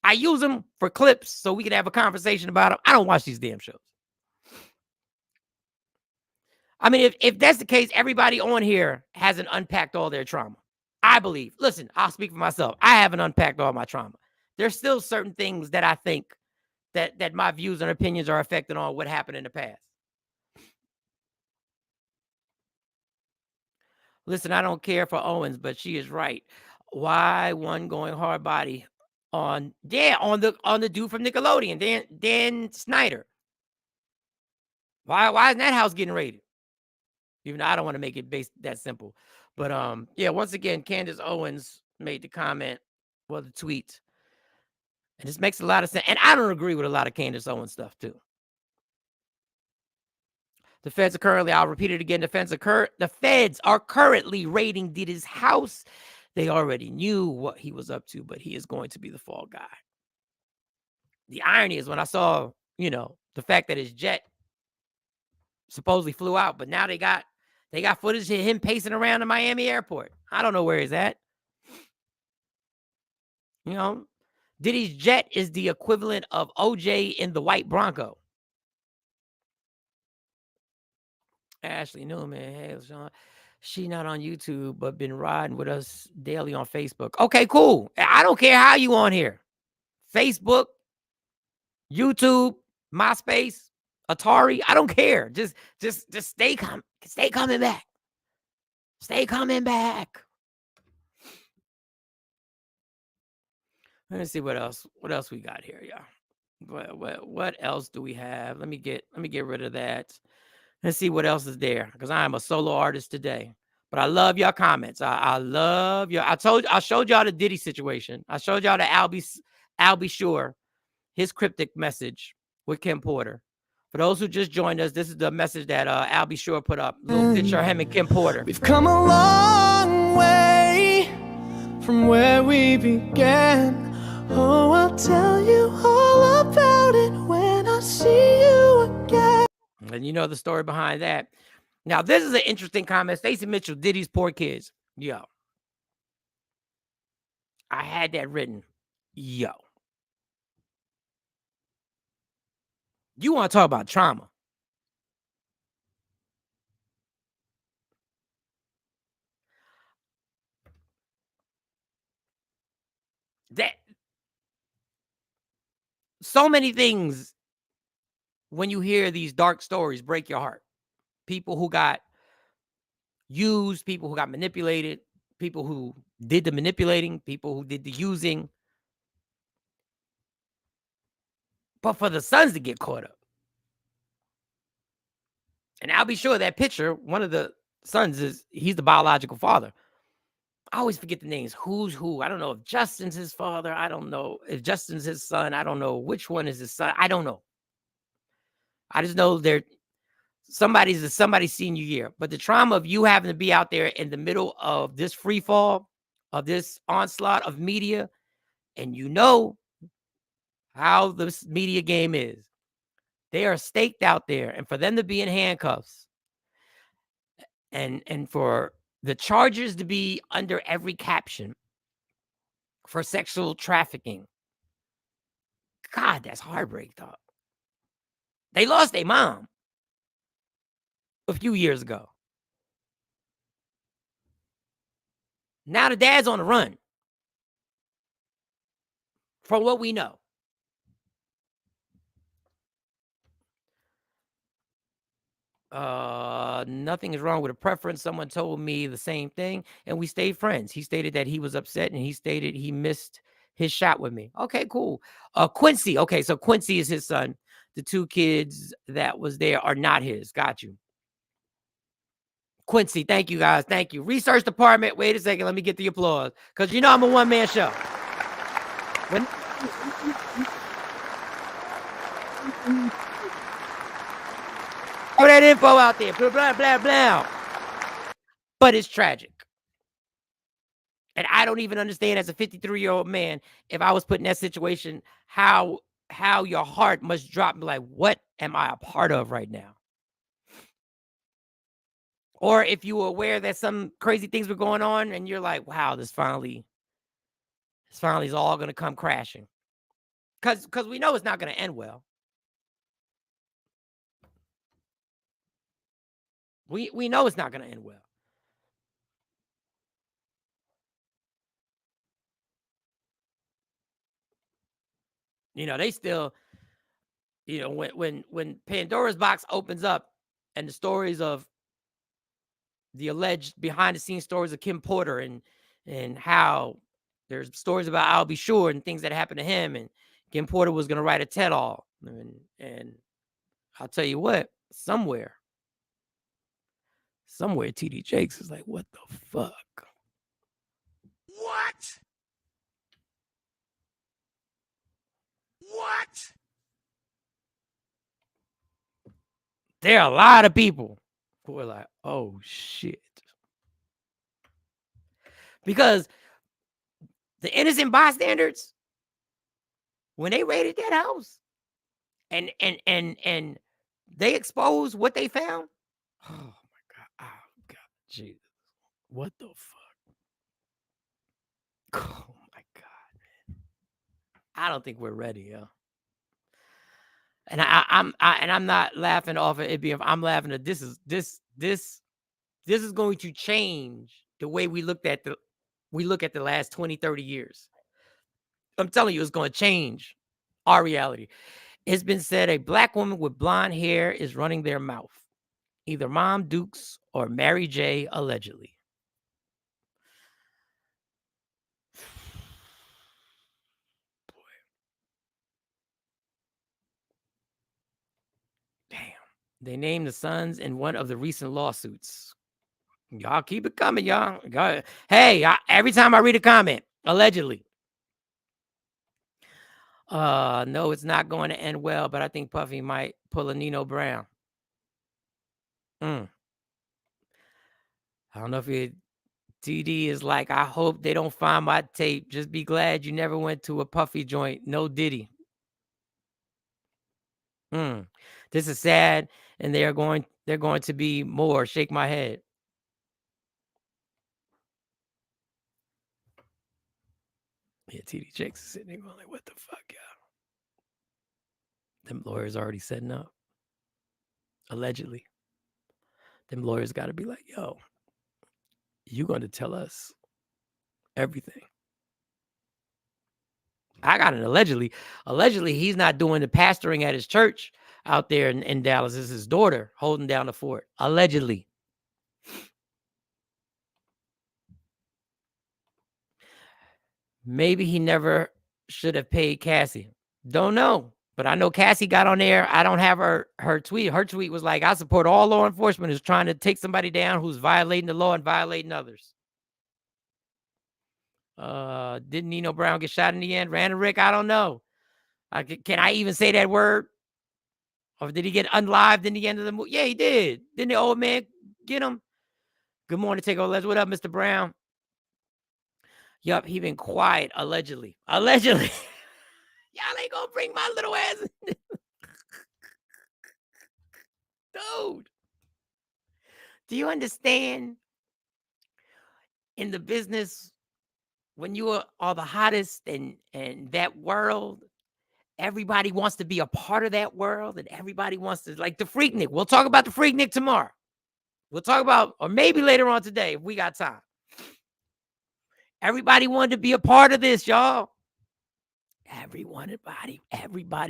I use them for clips so we can have a conversation about them. I don't watch these damn shows. I mean, if that's the case, everybody on here hasn't unpacked all their trauma. I believe. Listen, I'll speak for myself. I haven't unpacked all my trauma. There's still certain things that I think that my views and opinions are affected on what happened in the past. Listen, I don't care for Owens, but she is right. Why one going hard body on the dude from Nickelodeon, Dan Snyder? Why isn't that house getting raided? Even though I don't want to make it based that simple. But yeah, once again, Candace Owens made the comment, well, the tweet. And this makes a lot of sense. And I don't agree with a lot of Candace Owens stuff, too. The feds are currently, I'll repeat it again, the feds are currently raiding Diddy's house. They already knew what he was up to, but he is going to be the fall guy. The irony is when I saw, the fact that his jet supposedly flew out, but now they got footage of him pacing around the Miami airport. I don't know where he's at. Diddy's jet is the equivalent of OJ in the white Bronco. Ashley Newman, hey, Sean. She not on YouTube, but been riding with us daily on Facebook. Okay, cool. I don't care how you on here. Facebook, YouTube, MySpace, Atari. I don't care. Just stay coming back. Stay coming back. Let me see what else. What else we got here, y'all? What else do we have? Let me get rid of that. Let's see what else is there, because I am a solo artist today. But I love your comments. I love your. I showed y'all the Diddy situation. I showed y'all the Albie Shore, his cryptic message with Kim Porter. For those who just joined us, this is the message that Albie Shore put up. Little picture of him and Kim Porter. We've come a long way from where we began. Oh, I'll tell you all about it when I see you again. And you know the story behind that. Now, this is an interesting comment. Stacey Mitchell, Diddy's poor kids. Yo. I had that written. Yo. You want to talk about trauma? That so many things when you hear these dark stories break your heart. People who got used, people who got manipulated, people who did the manipulating, people who did the using. But for the sons to get caught up. And I'll be sure that picture, one of the sons he's the biological father. I always forget the names. Who's who? I don't know if Justin's his father. I don't know if Justin's his son. I don't know which one is his son. I don't know. I just know somebody's senior year. But the trauma of you having to be out there in the middle of this free fall, of this onslaught of media, and you know how this media game is. They are staked out there, and for them to be in handcuffs and for the charges to be under every caption for sexual trafficking. God, that's heartbreak, dog. They lost their mom a few years ago. Now the dad's on the run. From what we know. Nothing is wrong with a preference. Someone told me the same thing, and we stayed friends. He stated that he was upset, and he stated he missed his shot with me. Okay, cool. Quincy. Okay, so Quincy is his son. The two kids that was there are not his. Got you. Quincy, thank you, guys. Thank you. Research department. Wait a second. Let me get the applause. Because you know I'm a one-man show. Throw that info out there. Blah, blah, blah, blah. But it's tragic. And I don't even understand as a 53-year-old man, if I was put in that situation, how your heart must drop and be like, what am I a part of right now? Or if you were aware that some crazy things were going on and you're like, wow, this finally is all going to come crashing. Because we know it's not going to end well. We know it's not going to end well. You know, they still, you know, when Pandora's box opens up and the stories of the alleged behind the scenes stories of Kim Porter and how there's stories about I'll Be Sure and things that happened to him, and Kim Porter was going to write a tell-all. And I'll tell you what, somewhere TD Jakes is like, what the fuck? What? What? There are a lot of people who are like, oh shit. Because the innocent bystanders, when they raided that house and they exposed what they found, oh my God, Jesus, what the fuck? Oh my God, man. I don't think we're ready, yo. And I'm not laughing off of it being. I'm laughing at this is going to change the way we look at the last 20, 30 years. I'm telling you, it's going to change our reality. It's been said a black woman with blonde hair is running their mouth. Either Mom Dukes or Mary J. allegedly. Boy. Damn. They named the sons in one of the recent lawsuits. Y'all keep it coming, y'all. Hey, every time I read a comment, allegedly. No, it's not going to end well, but I think Puffy might pull a Nino Brown. I don't know if DD is like, I hope they don't find my tape. Just be glad you never went to a Puffy joint. No Diddy. This is sad, and they're going to be more. Shake my head. Yeah, TD Jakes is sitting there going like, what the fuck, y'all? Them lawyers already setting up. Allegedly. Them lawyers got to be like, yo, you going to tell us everything. I got an allegedly. Allegedly, he's not doing the pastoring at his church out there in Dallas. It's his daughter holding down the fort. Allegedly. Maybe he never should have paid Cassie. Don't know. But I know Cassie got on there. I don't have her tweet. Her tweet was like, I support all law enforcement who's trying to take somebody down who's violating the law and violating others. Didn't Nino Brown get shot in the end? Randall Rick, I don't know. Can I even say that word? Or did he get unlived in the end of the movie? Yeah, he did. Didn't the old man get him? Good morning, Takeover. What up, Mr. Brown? Yup, he been quiet, allegedly. Allegedly. Y'all ain't gonna bring my little ass in. Dude. Do you understand? In the business, when you are the hottest in that world, everybody wants to be a part of that world, and everybody wants to, like the Freaknik. We'll talk about the Freaknik tomorrow. We'll talk about, or maybe later on today if we got time. Everybody wanted to be a part of this, y'all. Everybody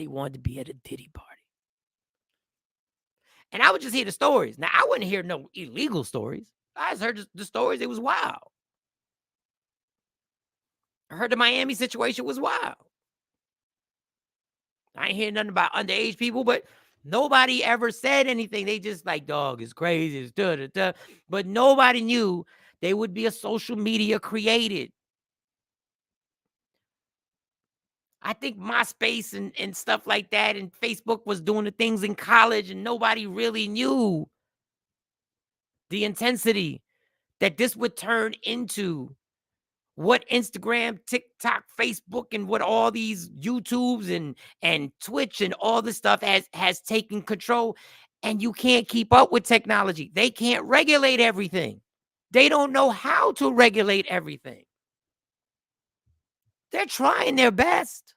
wanted to be at a Diddy party. And I would just hear the stories. Now, I wouldn't hear no illegal stories. I just heard the stories. It was wild. I heard the Miami situation was wild. I ain't hearing nothing about underage people, but nobody ever said anything. They just like, dog, it's crazy. It's da-da-da. But nobody knew they would be a social media created. I think MySpace and stuff like that and Facebook was doing the things in college and nobody really knew the intensity that this would turn into. What Instagram, TikTok, Facebook, and what all these YouTubes and Twitch and all this stuff has taken control. And you can't keep up with technology. They can't regulate everything. They don't know how to regulate everything. They're trying their best.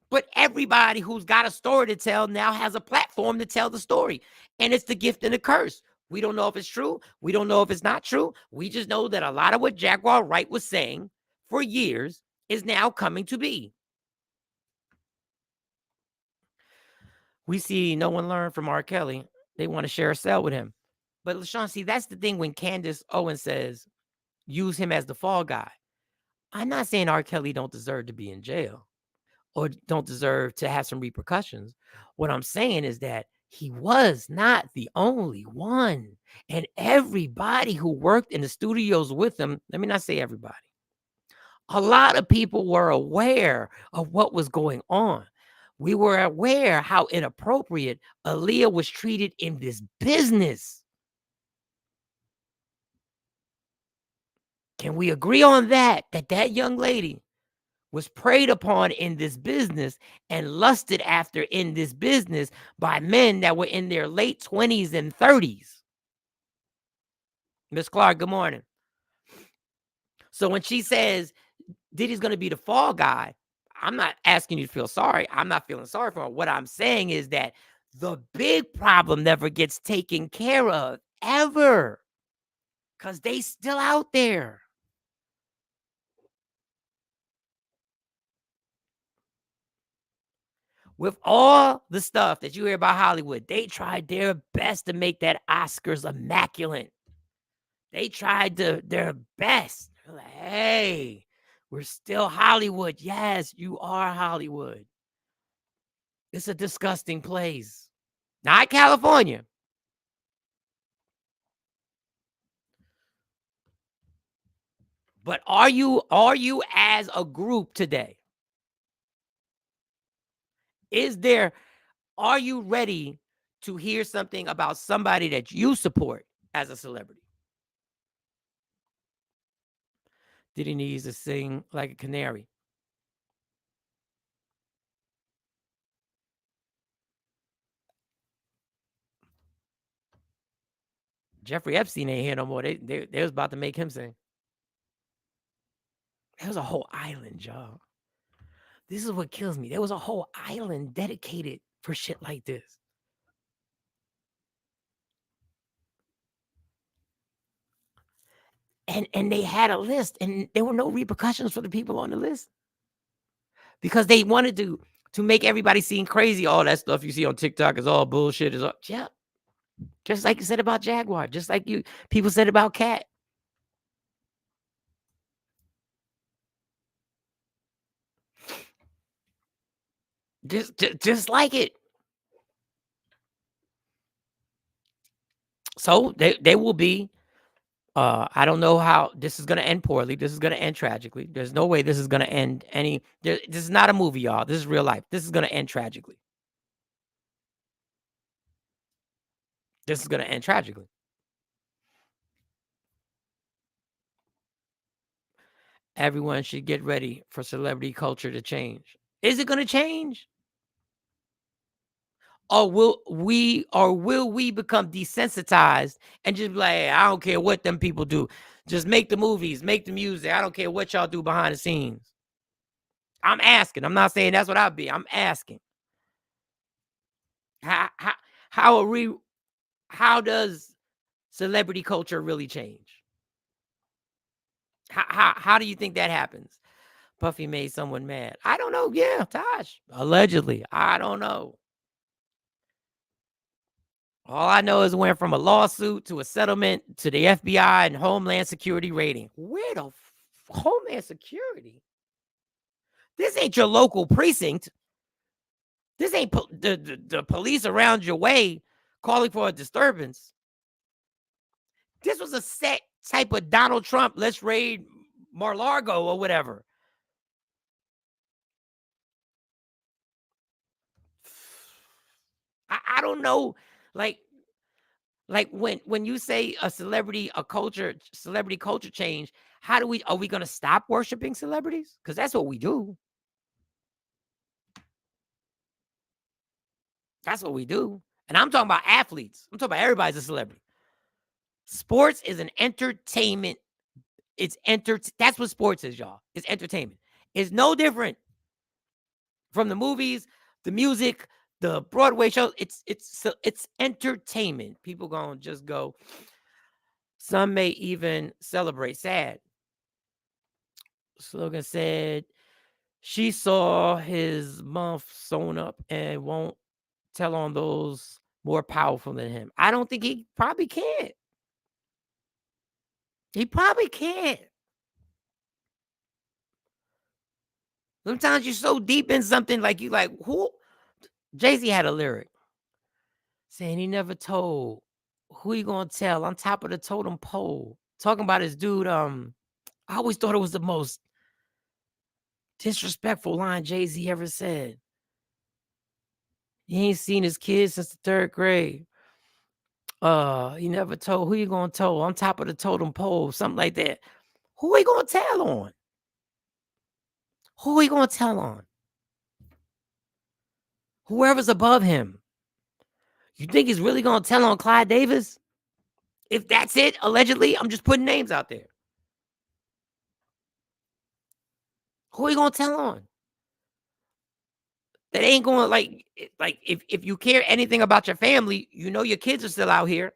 But everybody who's got a story to tell now has a platform to tell the story. And it's the gift and the curse. We don't know if it's true. We don't know if it's not true. We just know that a lot of what Jaguar Wright was saying for years is now coming to be. We see no one learned from R. Kelly. They want to share a cell with him. But LaShawn, see, that's the thing when Candace Owens says, use him as the fall guy. I'm not saying R. Kelly don't deserve to be in jail or don't deserve to have some repercussions. What I'm saying is that he was not the only one. And everybody who worked in the studios with him, let me not say everybody, a lot of people were aware of what was going on. We were aware how inappropriate Aaliyah was treated in this business. Can we agree on that that young lady was preyed upon in this business and lusted after in this business by men that were in their late 20s and 30s. Miss Clark, good morning. So when she says Diddy's going to be the fall guy, I'm not asking you to feel sorry. I'm not feeling sorry for her. What I'm saying is that the big problem never gets taken care of ever because they still out there. With all the stuff that you hear about Hollywood, they tried their best to make that Oscars immaculate. They tried their best. Like, hey, we're still Hollywood. Yes, you are Hollywood. It's a disgusting place. Not California. But are you as a group today? Are you ready to hear something about somebody that you support as a celebrity? Diddy needs to sing like a canary. Jeffrey Epstein ain't here no more. They was about to make him sing. There was a whole island, y'all. This is what kills me. There was a whole island dedicated for shit like this. And they had a list, and there were no repercussions for the people on the list. because they wanted to make everybody seem crazy. All that stuff you see on TikTok is all bullshit. Is all, yeah, just like you said about Jaguar, just like people said about Cat. Just like it. So they will be. I don't know how this is going to end poorly. This is going to end tragically. There's no way this is going to end this is not a movie, y'all. This is real life. This is going to end tragically. This is going to end tragically. Everyone should get ready for celebrity culture to change. Is it going to change? Or will we become desensitized and just be like, hey, I don't care what them people do. Just make the movies, make the music. I don't care what y'all do behind the scenes. I'm asking. I'm not saying that's what I'd be. I'm asking. How does celebrity culture really change? How do you think that happens? Puffy made someone mad. I don't know. Yeah, Tosh. Allegedly. I don't know. All I know is it went from a lawsuit to a settlement to the FBI and Homeland Security raiding. Where the Homeland Security? This ain't your local precinct. This ain't the police around your way calling for a disturbance. This was a set type of Donald Trump, let's raid Mar-a-Lago or whatever. I don't know. Like when you say celebrity culture change, are we going to stop worshiping celebrities? Because that's what we do. That's what we do. And I'm talking about athletes. I'm talking about everybody's a celebrity. Sports is an entertainment. That's what sports is, y'all. It's entertainment. It's no different from the movies, the music, the Broadway show. It's entertainment. People gonna just go. Some may even celebrate. Sad. Slogan said she saw his mouth sewn up and won't tell on those more powerful than him. I don't think he probably can't. He probably can't. Sometimes you're so deep in something like you like who? Jay-Z had a lyric saying he never told. Who you gonna tell? On top of the totem pole. Talking about his dude. I always thought it was the most disrespectful line Jay-Z ever said. He ain't seen his kids since the 3rd grade. He never told. Who you gonna tell? On top of the totem pole, something like that. Who are you gonna tell on? Who are you gonna tell on? Whoever's above him. You think he's really gonna tell on Clyde Davis? If that's it, allegedly, I'm just putting names out there. Who are you gonna tell on? That ain't going like if you care anything about your family, you know your kids are still out here.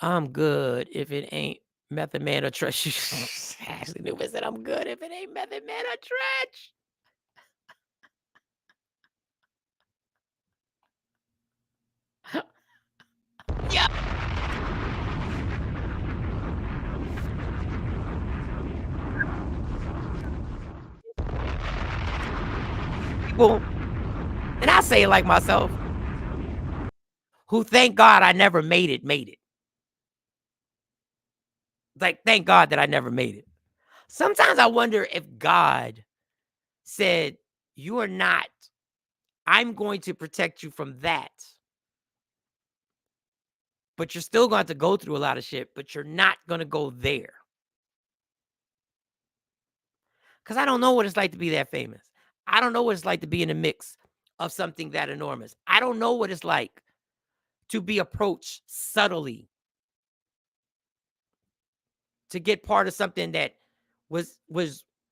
I'm good if it ain't Method Man or Treach. Ashley Newman said I'm good if it ain't Method Man or Treach. Yeah. People, and I say it like myself, who thank God I never made it. Like, thank God that I never made it. Sometimes I wonder if God said, you are not, I'm going to protect you from that. But you're still going to have to go through a lot of shit, but you're not going to go there. Because I don't know what it's like to be that famous. I don't know what it's like to be in the mix of something that enormous. I don't know what it's like to be approached subtly, to get part of something that was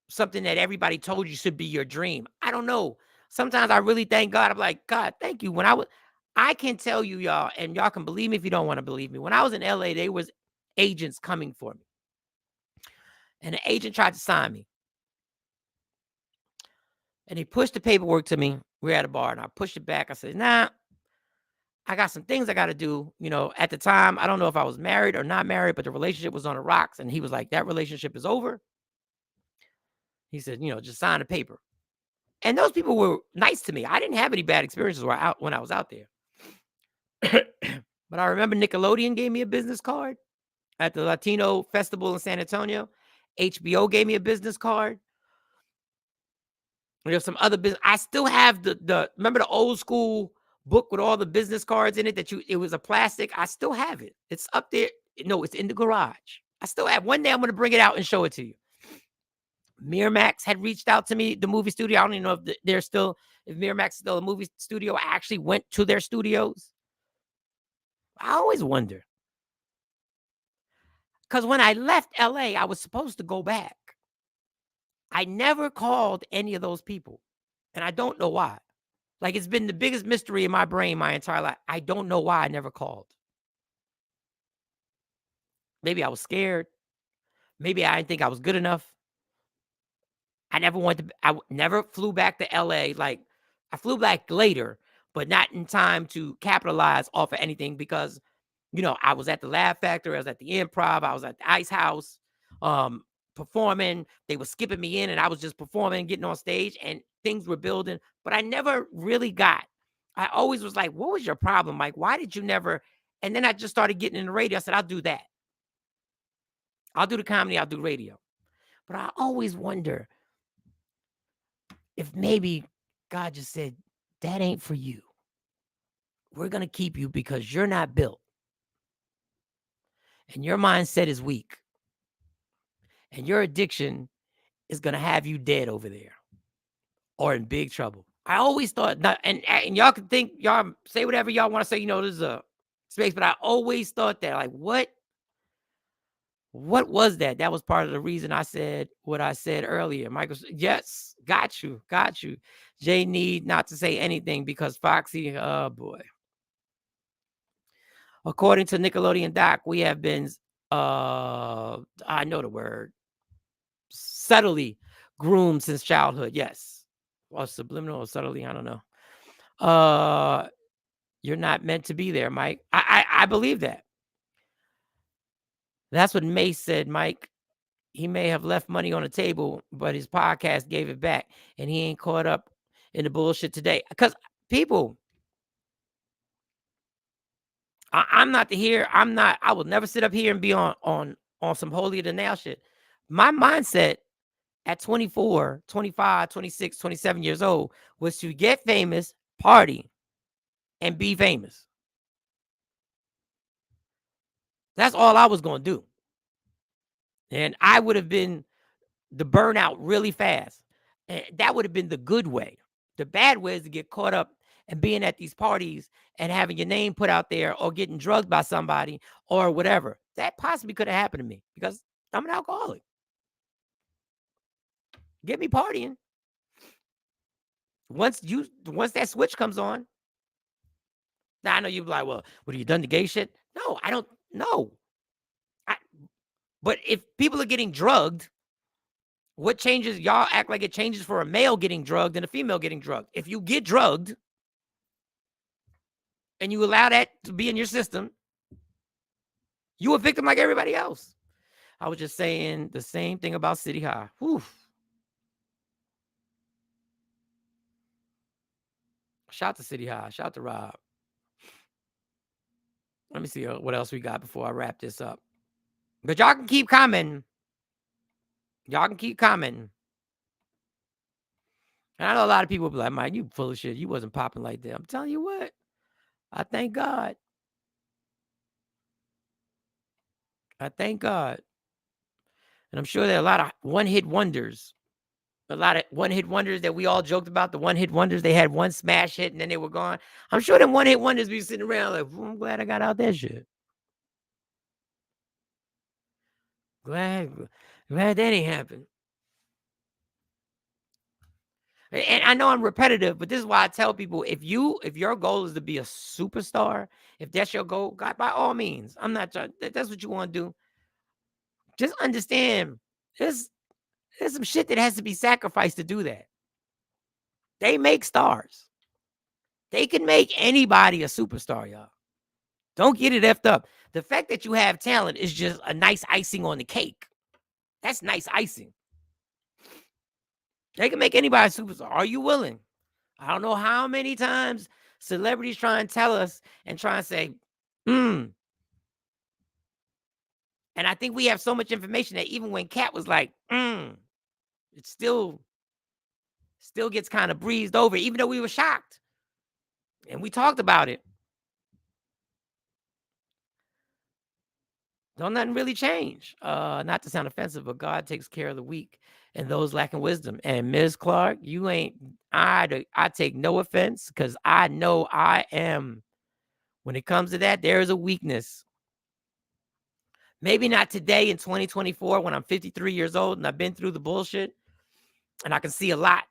something that everybody told you should be your dream. I don't know. Sometimes I really thank God. I'm like, God, thank you. I can tell you, y'all, and y'all can believe me if you don't want to believe me. When I was in LA, there was agents coming for me. And the agent tried to sign me. And he pushed the paperwork to me. We were at a bar, and I pushed it back. I said, nah, I got some things I got to do. You know, at the time, I don't know if I was married or not married, but the relationship was on the rocks. And he was like, that relationship is over. He said, you know, just sign the paper. And those people were nice to me. I didn't have any bad experiences when I was out there. But I remember Nickelodeon gave me a business card at the Latino Festival in San Antonio. HBO gave me a business card. There's some other business. I still have the remember the old school book with all the business cards in it it was a plastic. I still have it. It's up there. No, it's in the garage. I still have. One day I'm going to bring it out and show it to you. Miramax had reached out to me, the movie studio. I don't even know if they're still, if Miramax is still a movie studio. I actually went to their studios. I always wonder. Because when I left LA, I was supposed to go back. I never called any of those people. And I don't know why. Like, it's been the biggest mystery in my brain my entire life. I don't know why I never called. Maybe I was scared. Maybe I didn't think I was good enough. I never flew back to LA. Like, I flew back later, but not in time to capitalize off of anything because, you know, I was at the Laugh Factory, I was at the Improv, I was at the Ice House, performing. They were skipping me in and I was just performing, getting on stage, and things were building, but I never really got. I always was like, what was your problem, Mike? Why did you never? And then I just started getting in the radio. I said, I'll do that. I'll do the comedy, I'll do radio. But I always wonder if maybe God just said, that ain't for you. We're going to keep you because you're not built. And your mindset is weak. And your addiction is going to have you dead over there or in big trouble. I always thought, and y'all can think, y'all say whatever y'all want to say, you know, there's a space, but I always thought that, like, what was that? That was part of the reason I said what I said earlier. Michael, yes, got you. Jay need not to say anything because Foxy, oh boy. According to Nickelodeon Doc, we have been, I know the word, subtly groomed since childhood. Yes. Or subliminal or subtly, I don't know. You're not meant to be there, Mike. I believe that. That's what Mace said, Mike. He may have left money on the table, but his podcast gave it back, and he ain't caught up in the bullshit today. Because people, I'm not I will never sit up here and be on some holier than thou shit. My mindset at 24, 25, 26, 27 years old was to get famous, party, and be famous. That's all I was going to do. And I would have been the burnout really fast. And that would have been the good way. The bad way is to get caught up and being at these parties and having your name put out there or getting drugged by somebody or whatever. That possibly could have happened to me because I'm an alcoholic. Get me partying. Once that switch comes on. Now I know you're like, well, what, have you done the gay shit? No, I don't know. But if people are getting drugged, what changes? Y'all act like it changes for a male getting drugged and a female getting drugged. If you get drugged and you allow that to be in your system, you a victim like everybody else. I was just saying the same thing about City High. Whew. Shout to City High. Shout to Rob. Let me see what else we got before I wrap this up. But y'all can keep commenting. Y'all can keep commenting. And I know a lot of people will be like, Mike, you full of shit. You wasn't popping like that. I'm telling you what. I thank God. I thank God. And I'm sure there are a lot of one-hit wonders. A lot of one-hit wonders that we all joked about. The one-hit wonders, they had one smash hit and then they were gone. I'm sure them one-hit wonders be sitting around like, I'm glad I got out that shit. Glad that ain't happened. And I know I'm repetitive, but this is why I tell people, if your goal is to be a superstar, if that's your goal, God, by all means, I'm not trying, that's what you want to do. Just understand There's some shit that has to be sacrificed to do that. They make stars. They can make anybody a superstar, y'all. Don't get it effed up. The fact that you have talent is just a nice icing on the cake. That's nice icing. They can make anybody a superstar. Are you willing? I don't know how many times celebrities try and tell us and try and say, And I think we have so much information that even when Kat was like, it still gets kind of breezed over, even though we were shocked. And we talked about it. Don't nothing really change. Not to sound offensive, but God takes care of the weak and those lacking wisdom. And Ms. Clark, you ain't, I take no offense because I know I am. When it comes to that, there is a weakness. Maybe not today in 2024 when I'm 53 years old and I've been through the bullshit and I can see a lot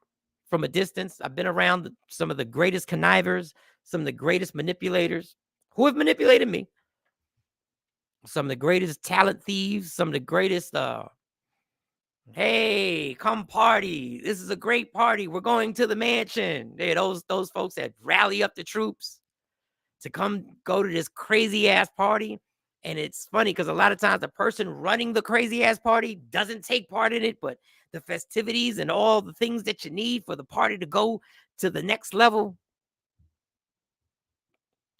from a distance. I've been around some of the greatest connivers, some of the greatest manipulators who have manipulated me. Some of the greatest talent thieves, some of the greatest, hey, come party. This is a great party. We're going to the mansion. Hey, those folks that rally up the troops to come go to this crazy ass party. And it's funny because a lot of times the person running the crazy ass party doesn't take part in it, but the festivities and all the things that you need for the party to go to the next level.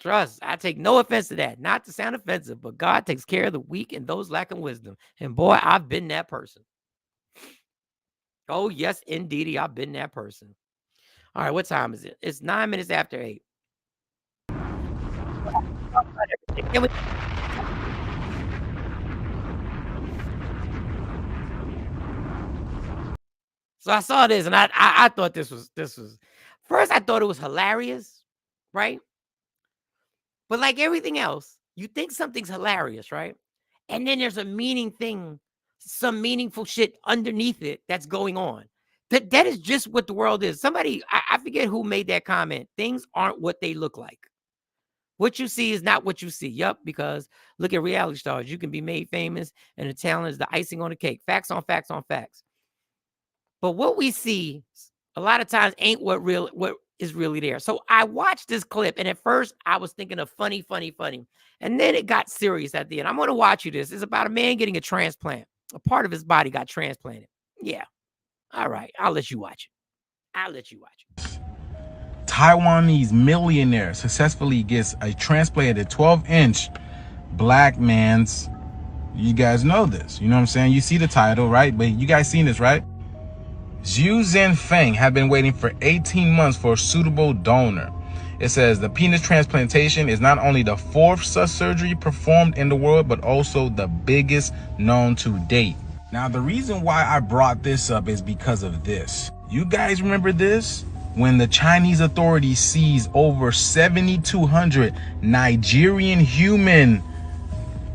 Trust, I take no offense to that. Not to sound offensive, but God takes care of the weak and those lacking wisdom. And boy, I've been that person. Oh, yes, indeed, I've been that person. All right, what time is it? It's 9 minutes after 8. So I saw this and I thought this was first I thought it was hilarious, right? But like everything else, you think something's hilarious, right? And then there's a some meaningful shit underneath it that's going on. That is just what the world is. Somebody, I forget who made that comment. Things aren't what they look like. What you see is not what you see. Yup, because look at reality stars. You can be made famous and the talent is the icing on the cake. Facts on facts on facts. But what we see a lot of times ain't what is really there. So I watched this clip and at first I was thinking of funny. And then it got serious at the end. I'm going to watch you this. It's about a man getting a transplant. A part of his body got transplanted. Yeah. All right. I'll let you watch it. Taiwanese millionaire successfully gets a transplanted 12-inch black man's. You guys know this. You know what I'm saying? You see the title, right? But you guys seen this, right? Xu Zhenfeng had been waiting for 18 months for a suitable donor. It says the penis transplantation is not only the 4th such surgery performed in the world, but also the biggest known to date. Now, the reason why I brought this up is because of this. You guys remember this? When the Chinese authorities seized over 7,200 Nigerian human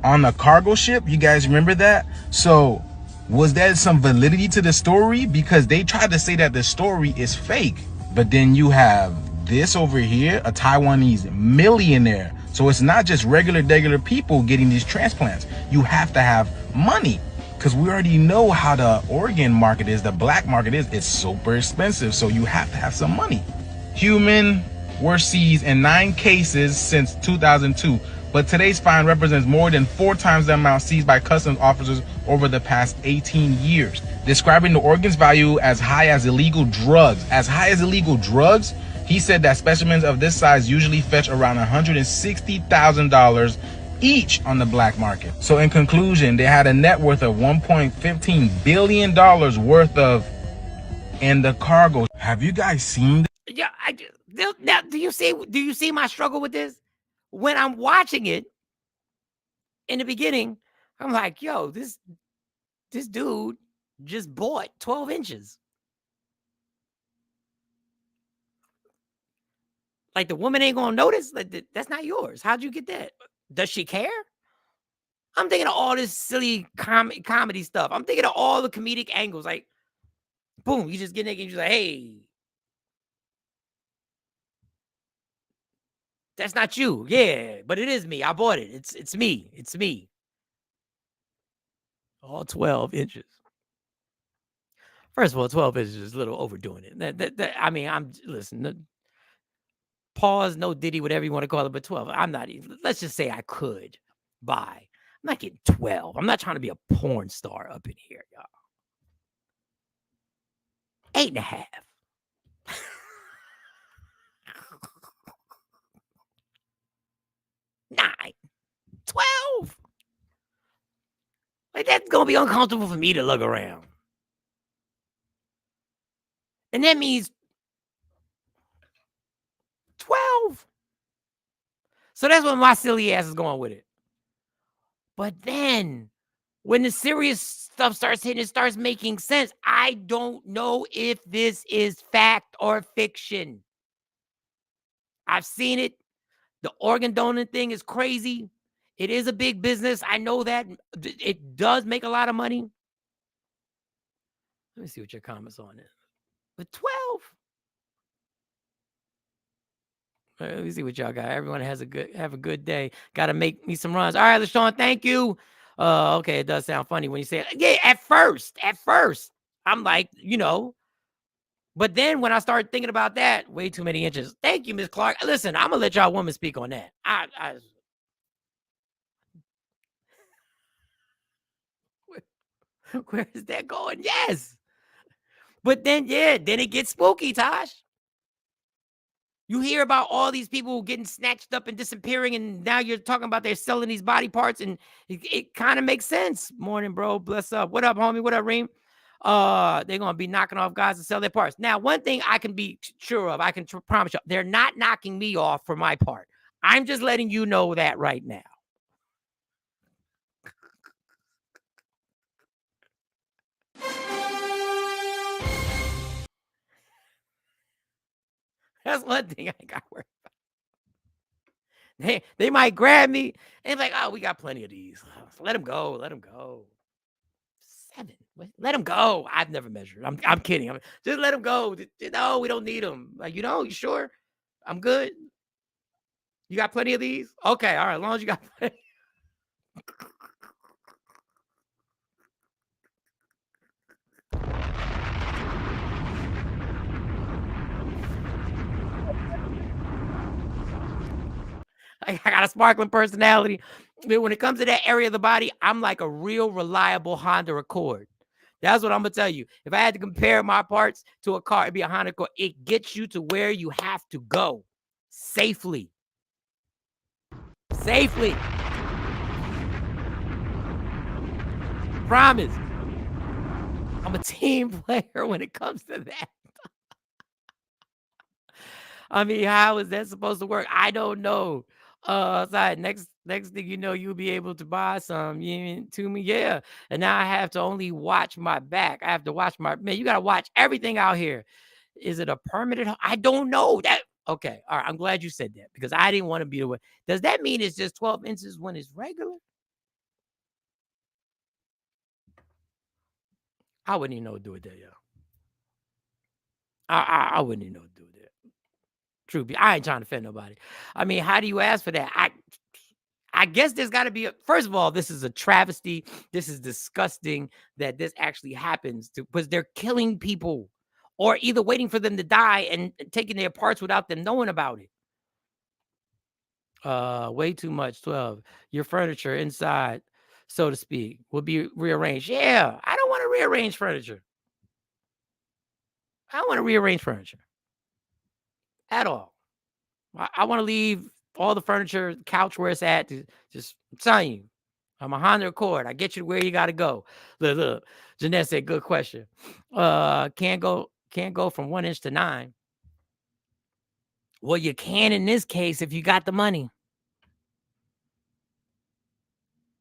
on a cargo ship. You guys remember that? So was there some validity to the story? Because they tried to say that the story is fake. But then you have this over here, a Taiwanese millionaire. So it's not just regular people getting these transplants. You have to have money. Because we already know how the organ market is, the black market is. It's super expensive. So you have to have some money. Human were seized in 9 cases since 2002. But today's fine represents more than 4 times the amount seized by customs officers over the past 18 years. Describing the organ's value as high as illegal drugs. He said that specimens of this size usually fetch around $160,000 each on the black market. So in conclusion, they had a net worth of $1.15 billion worth of in the cargo. Have you guys seen this? Yeah, now, do you see my struggle with this? When I'm watching it in the beginning, I'm like, yo, this dude just bought 12 inches. Like the woman ain't gonna notice. Like, that's not yours. How'd you get that? Does she care? I'm thinking of all this silly comedy stuff. I'm thinking of all the comedic angles. Like, boom, you just get naked and you're like, hey, that's not you. Yeah, but it is me. I bought it. It's me. All 12 inches. First of all, 12 inches is a little overdoing it. I mean, listen. Pause, no Diddy, whatever you want to call it, but 12. I'm not even. Let's just say I could buy. I'm not getting 12. I'm not trying to be a porn star up in here, y'all. 8.5. 9. 12. Like, that's gonna be uncomfortable for me to look around. And that means 12. So that's what my silly ass is going with it. But then when the serious stuff starts hitting, it starts making sense. I don't know if this is fact or fiction. I've seen it. The organ donor thing is crazy. It is a big business. I know that. It does make a lot of money. Let me see what your comments on it. But 12. Let me see what y'all got. Everyone have a good day. Got to make me some runs. All right, LaShawn, thank you. Okay, it does sound funny when you say it. Yeah, at first, I'm like, but then when I started thinking about that, way too many inches. Thank you, Miss Clark. Listen, I'm gonna let y'all women speak on that. Where is that going? Yes. But then it gets spooky, Tosh. You hear about all these people getting snatched up and disappearing, and now you're talking about they're selling these body parts, and it kind of makes sense. Morning, bro. Bless up. What up, homie? What up, Reem? They're going to be knocking off guys to sell their parts. Now, one thing I can be sure of, I can promise you, they're not knocking me off for my part. I'm just letting you know that right now. That's one thing I got worried about. They might grab me and be like, oh, we got plenty of these. Let them go. Let them go. 7. Let them go. I've never measured. I'm kidding. Just let them go. No, we don't need them. Like, you sure? I'm good. You got plenty of these? Okay, all right. As long as you got plenty. I got a sparkling personality. But when it comes to that area of the body, I'm like a real reliable Honda Accord. That's what I'm going to tell you. If I had to compare my parts to a car, it'd be a Honda Accord. It gets you to where you have to go safely. Safely. Promise. I'm a team player when it comes to that. I mean, how is that supposed to work? I don't know. Next thing you know, you'll be able to buy some to me. Yeah. And now I have to only watch my back. I have to watch man, you got to watch everything out here. Is it a permanent? I don't know that. Okay. All right. I'm glad you said that because I didn't want to be the way. Does that mean it's just 12 inches when it's regular? I wouldn't even know what to do with that, yo. I wouldn't even know what to do with that. True. I ain't trying to offend nobody. I mean, how do you ask for that? I guess there's got to be first of all, this is a travesty. This is disgusting that this actually happens because they're killing people or either waiting for them to die and taking their parts without them knowing about it. Way too much. 12. Your furniture inside, so to speak, will be rearranged. Yeah, I don't want to rearrange furniture. I don't want to rearrange furniture at all. I want to leave all the furniture, couch where it's at. Just I'm telling you, I'm a Honda Accord. I get you to where you got to go. Look. Jeanette said, good question. Can't go from 1 inch to 9. Well, you can in this case if you got the money.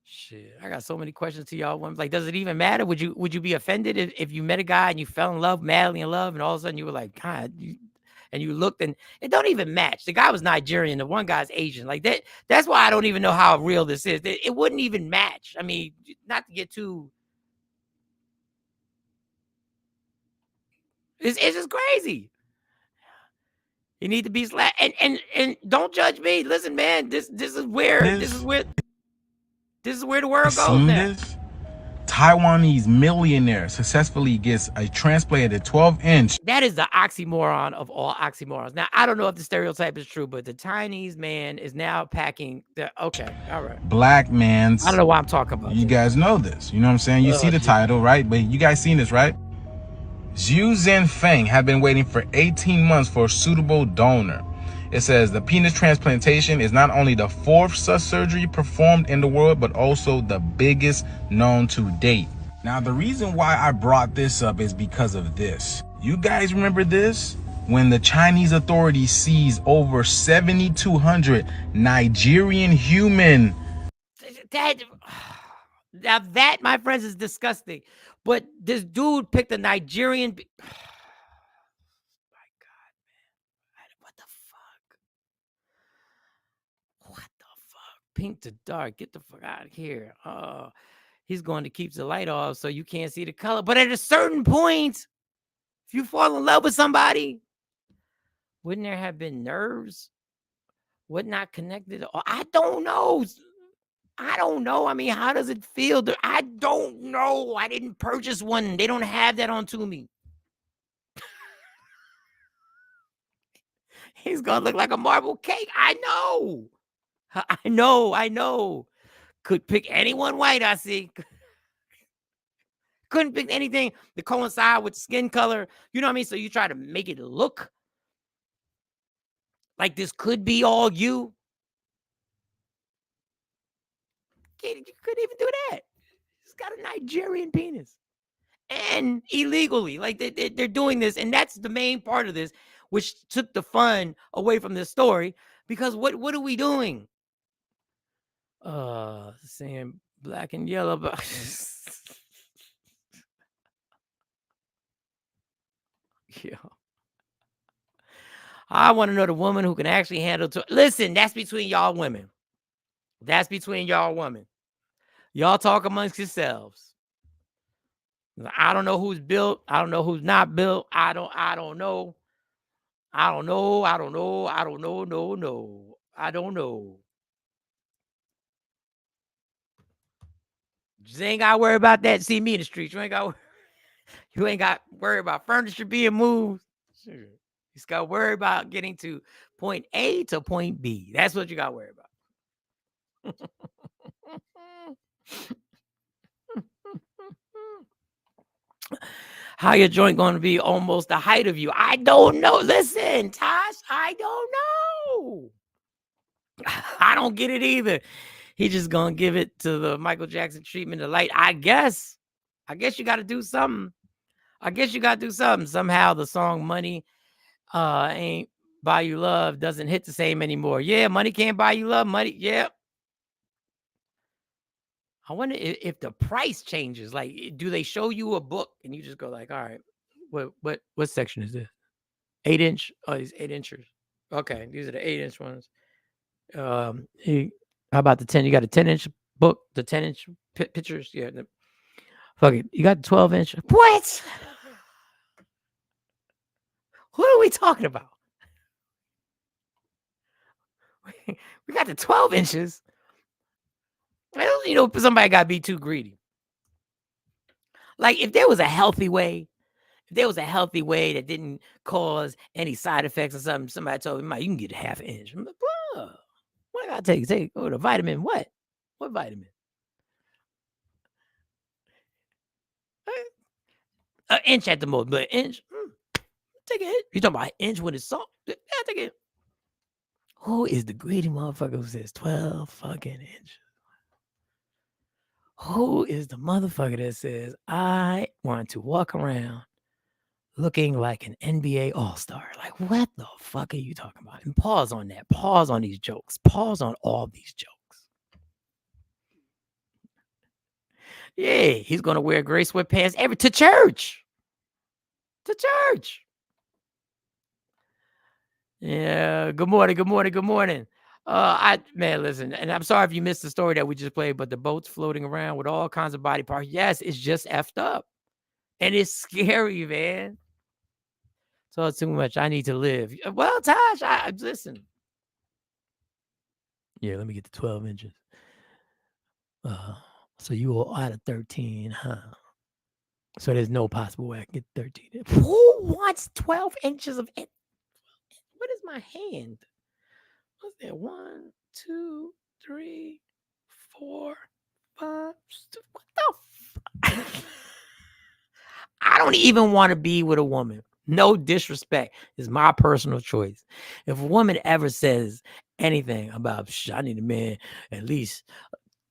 Shit, I got so many questions to y'all. Like, does it even matter? Would you be offended if you met a guy and you fell in love, madly in love, and all of a sudden you were like, God, and you looked and it don't even match. The guy was Nigerian, the one guy's Asian. Like that. That's why I don't even know how real this is. It wouldn't even match. I mean, not to get too. It's just crazy. You need to be slapped and don't judge me. Listen, man, this is where the world goes now. Taiwanese millionaire successfully gets a transplanted 12-inch. That is the oxymoron of all oxymorons. Now, I don't know if the stereotype is true, but the Chinese man is now packing the, okay, all right. Black man's. I don't know why I'm talking about You this. guys know this. You know what I'm saying? You see the title, right? But you guys seen this, right? Xu Zhenfeng have been waiting for 18 months for a suitable donor. It says the penis transplantation is not only the 4th such surgery performed in the world, but also the biggest known to date. Now, the reason why I brought this up is because of this. You guys remember this? When the Chinese authorities seized over 7,200 Nigerian human. Now that, my friends, is disgusting. But this dude picked a Nigerian. My God, man. What the fuck? What the fuck? Pink to dark. Get the fuck out of here. He's going to keep the light off so you can't see the color. But at a certain point, if you fall in love with somebody, wouldn't there have been nerves? What not connected? I don't know. I don't know. I mean, how does it feel? I don't know. I didn't purchase one. They don't have that on to me. He's going to look like a marble cake. I know. I know. Could pick anyone white, I see. Couldn't pick anything to coincide with skin color. You know what I mean? So you try to make it look like this could be all you. You couldn't even do that. He's got a Nigerian penis. And illegally. Like they're doing this. And that's the main part of this, which took the fun away from this story. Because what are we doing? Saying black and yellow, but yeah. I want to know the woman who can actually handle. Listen, that's between y'all women. That's between y'all women. Y'all talk amongst yourselves. I don't know who's built. I don't know who's not built. I don't know. I don't know. Just ain't got to worry about that. See me in the streets. You ain't got to worry about furniture being moved. Sure. You just got to worry about getting to point A to point B. That's what you got to worry about. How your joint going to be almost the height of you? I don't know. Listen, Tosh, I don't know. I don't get it either. He just going to give it to the Michael Jackson treatment of light. I guess you got to do something. Somehow the song Money Ain't Buy You Love doesn't hit the same anymore. Yeah, money can't buy you love. Money, yeah. I wonder if the price changes. Like, do they show you a book and you just go like, all right, what section is this? 8-inch? Oh, these 8-inchers. Okay, these are the 8-inch ones. How about the 10? You got a 10-inch book, the 10-inch pictures. Yeah. Fuck it. You got the 12-inch. What? What are we talking about? We got the 12 inches. You know, somebody got to be too greedy. Like, if there was a healthy way, that didn't cause any side effects or something, somebody told me, you can get a 1/2 inch. I'm like, bro, what I got to take? Oh, the vitamin. What vitamin? An inch at the most, but an inch. Take a hit. You talking about an inch when it's soft? Yeah, take it. Who is the greedy motherfucker who says 12 fucking inches? Who is the motherfucker that says, I want to walk around looking like an NBA All-Star? Like, what the fuck are you talking about? And pause on that. Pause on these jokes. Pause on all these jokes. Yeah, he's going to wear gray sweatpants to church. To church. Yeah, good morning. Man, listen, and I'm sorry if you missed the story that we just played, but the boat's floating around with all kinds of body parts. Yes, it's just effed up. And it's scary, man. So it's too much. I need to live. Well, Tosh, listen. Yeah, let me get the 12 inches. So you are out of 13, huh? So there's no possible way I can get 13. Who wants 12 inches of it? What is my hand? What's that? 1, 2, 3, 4, 5. What the I don't even want to be with a woman. No disrespect. It's my personal choice. If a woman ever says anything about, I need a man at least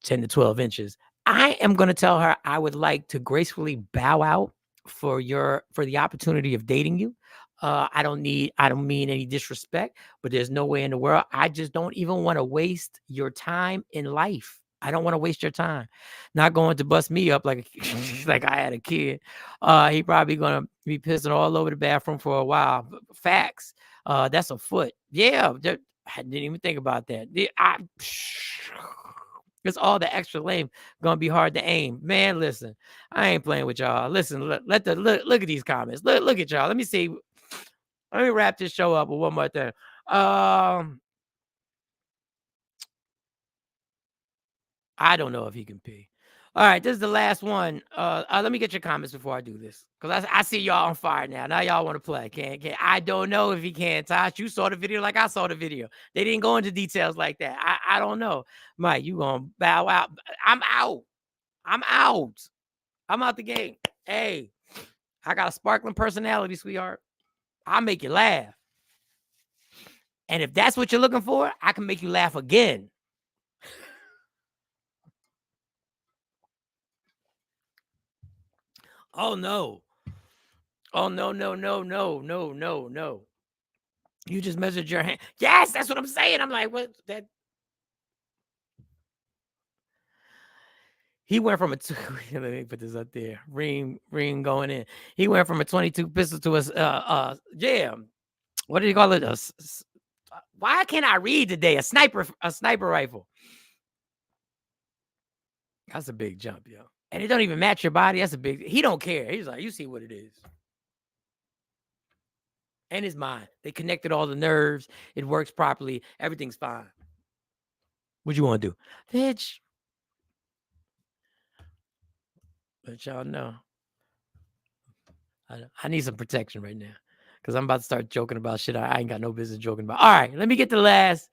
10 to 12 inches, I am going to tell her I would like to gracefully bow out for the opportunity of dating you. I don't mean any disrespect, but there's no way in the world. I just don't even want to waste your time in life. I don't want to waste your time. Not going to bust me up like like I had a kid. He probably gonna be pissing all over the bathroom for a while. Facts. That's a foot. Yeah, I didn't even think about that. It's all the extra lame gonna be hard to aim. Man, listen, I ain't playing with y'all. Listen, look at these comments. Look at y'all. Let me see. Let me wrap this show up with one more thing. I don't know if he can pee. All right, this is the last one. Let me get your comments before I do this, because I see y'all on fire now. Now y'all want to play. Can't. I don't know if he can. Tosh, you saw the video like I saw the video. They didn't go into details like that. I don't know. Mike, you gonna bow out? I'm out. I'm out the game. Hey, I got a sparkling personality, sweetheart. I'll make you laugh. And if that's what you're looking for, I can make you laugh again. Oh, no. Oh, no. You just measured your hand. Yes, that's what I'm saying. I'm like, what? That. He went from a let me put this up there. Ring going in. He went from a 22 pistol to a jam. What do you call it? Why can't I read today? A sniper rifle. That's a big jump, yo. And it don't even match your body. That's a big. He don't care. He's like, you see what it is. And his mind. They connected all the nerves. It works properly. Everything's fine. What you want to do, bitch? Let y'all know. I need some protection right now, because I'm about to start joking about shit I ain't got no business joking about. All right, let me get the last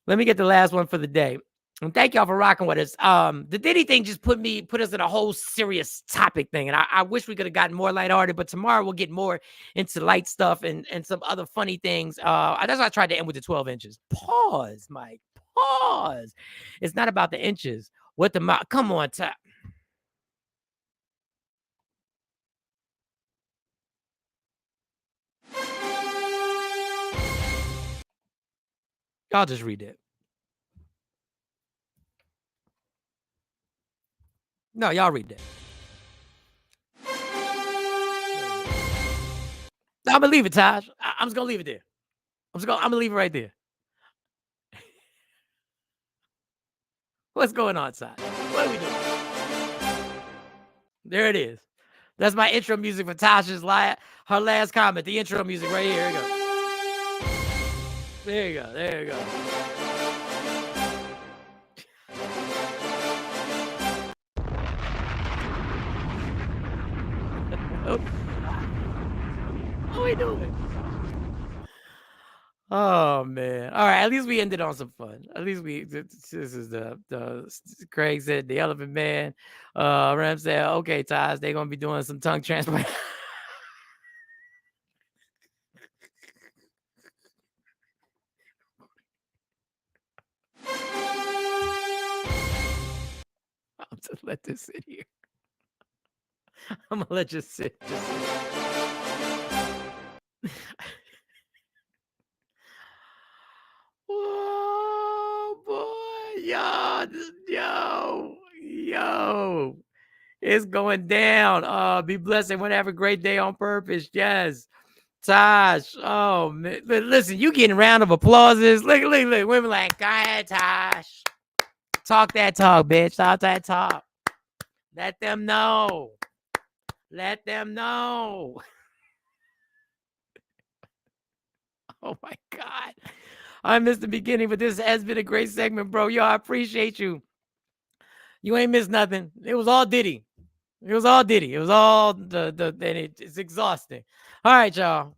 one for the day. And thank y'all for rocking with us. The Diddy thing just put us in a whole serious topic thing. And I wish we could have gotten more lighthearted, but tomorrow we'll get more into light stuff and some other funny things. That's why I tried to end with the 12 inches. Pause, Mike. Pause. It's not about the inches. What the come on, top. Y'all just read it. No, y'all read that. I'm gonna leave it, Taj. I'm just gonna leave it there. I'm gonna leave it right there. What's going on, Taj? What are we doing? There it is. That's my intro music for Tasha's her last comment. The intro music right here. There you go. There you go. What are we doing? Oh man! All right, at least we ended on some fun. At least this is the Craig said the Elephant Man. Ram said, "Okay, Taj, they're gonna be doing some tongue transplant." I'm just let this sit here. I'm gonna let you sit. Oh boy, yo, it's going down. Be blessed. Everyone have a great day on purpose. Yes, Taj. Oh man, listen, you getting round of applauses. Look, women like, go ahead, Taj. Talk that talk, bitch. Talk that talk. Let them know. Let them know. Oh my God. I missed the beginning, but this has been a great segment, bro. Yo, I appreciate you. You ain't missed nothing. It was all Diddy. It was all Diddy. It was all it's exhausting. All right, y'all.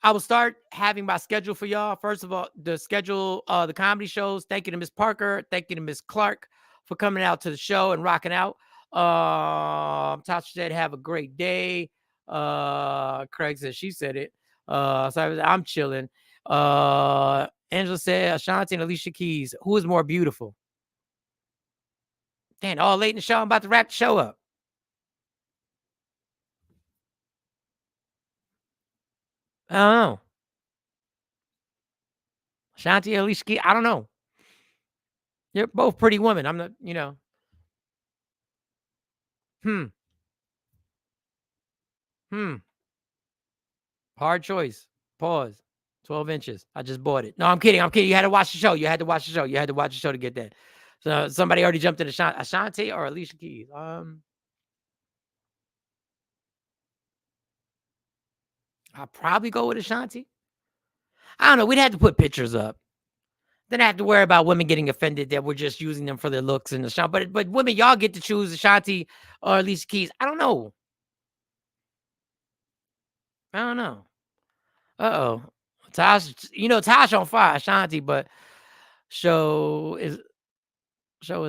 I will start having my schedule for y'all. First of all, the schedule, the comedy shows. Thank you to Miss Parker. Thank you to Miss Clark for coming out to the show and rocking out. Tasha said, have a great day. Craig said she said it. So I'm chilling. Angela said, Ashanti and Alicia Keys, who is more beautiful? Damn, all late in the show. I'm about to wrap the show up. I don't know. Ashanti, Alicia Keys, I don't know. You're both pretty women. I'm not, you know. Hard choice. Pause. 12 inches. I just bought it. No, I'm kidding. I'm kidding. You had to watch the show. You had to watch the show. You had to watch the show to get that. So somebody already jumped into Ashanti or Alicia Keys. I'll probably go with Ashanti. I don't know. We'd have to put pictures up. Then I have to worry about women getting offended that we're just using them for their looks and the shot. But women, y'all get to choose Ashanti or Alicia Keys. I don't know. Uh-oh. Tasha, you know, Tasha on fire, Ashanti, but show is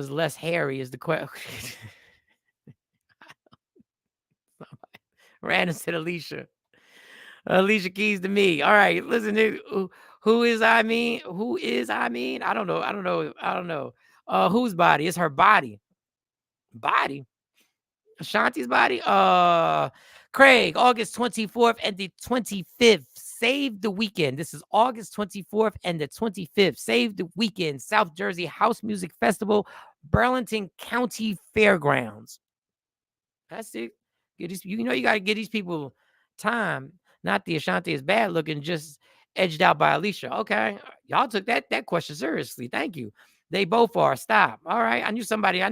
less hairy is the question. Random said Alicia. Alicia Keys to me. All right, listen to who is I mean? Who is I mean? I don't know. Whose body? It's her body. Body. Ashanti's body. Craig, August 24th and the 25th. Save the weekend. This is August 24th and the 25th. Save the weekend. South Jersey House Music Festival, Burlington County Fairgrounds. That's it. You know you got to give these people time. Not the Ashanti is bad looking, just edged out by Alicia. Okay. Y'all took that question seriously. Thank you. They both are. Stop. All right. I knew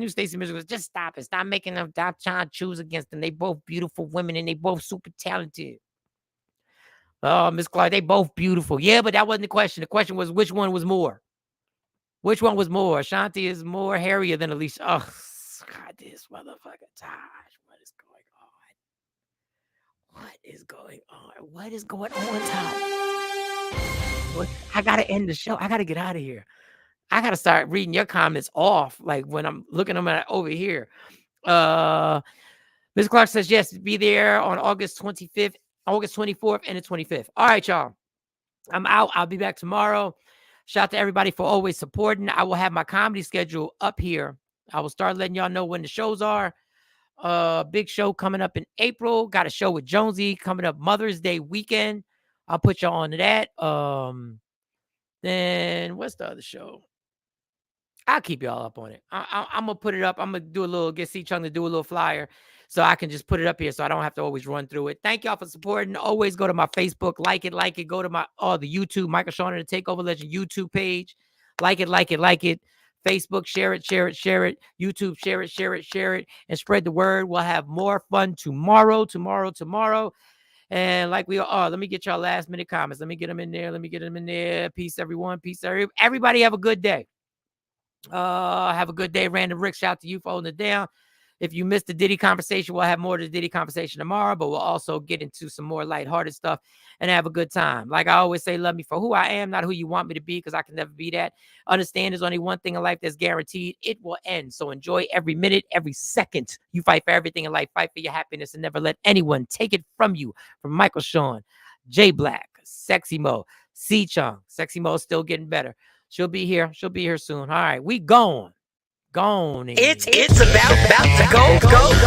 Stacey Mitchell was just stop it. Stop making them. Stop trying to choose against them. They both beautiful women and they both super talented. Oh, Miss Clark, they both beautiful. Yeah, but that wasn't the question. The question was which one was more? Which one was more? Ashanti is more hairier than Alicia. Oh, God, this motherfucker Taj. What is going on? What is going on? What is going on, Taj? I got to end the show. I got to get out of here. I got to start reading your comments off, like when I'm looking them at over here. Ms. Clark says, yes, be there on August 25th, August 24th, and the 25th. All right, y'all. I'm out. I'll be back tomorrow. Shout out to everybody for always supporting. I will have my comedy schedule up here. I will start letting y'all know when the shows are. Big show coming up in April. Got a show with Jonesy coming up Mother's Day weekend. I'll put y'all on to that. Then what's the other show? I'll keep y'all up on it. I'm going to put it up. I'm going to do a little, get C-Chung to do a little flyer so I can just put it up here so I don't have to always run through it. Thank y'all for supporting. Always go to my Facebook, like it. Go to my, the YouTube, Michael Sean and the Takeover Legend YouTube page. Like it. Facebook, share it. YouTube, share it, and spread the word. We'll have more fun tomorrow. And like we are, let me get y'all last minute comments. Let me get them in there. Peace, everyone. Peace, everybody. Have a good day. Have a good day. Random Rick, shout out to you for holding it down. If you missed the Diddy conversation, we'll have more of the Diddy conversation tomorrow, but we'll also get into some more lighthearted stuff and have a good time. Like I always say, love me for who I am, not who you want me to be, because I can never be that. Understand there's only one thing in life that's guaranteed. It will end. So enjoy every minute, every second. You fight for everything in life. Fight for your happiness and never let anyone take it from you. From Michael Sean, J Black, Sexy Mo, C-Chung. Sexy Mo is still getting better. She'll be here soon. All right, we gone. It's about to go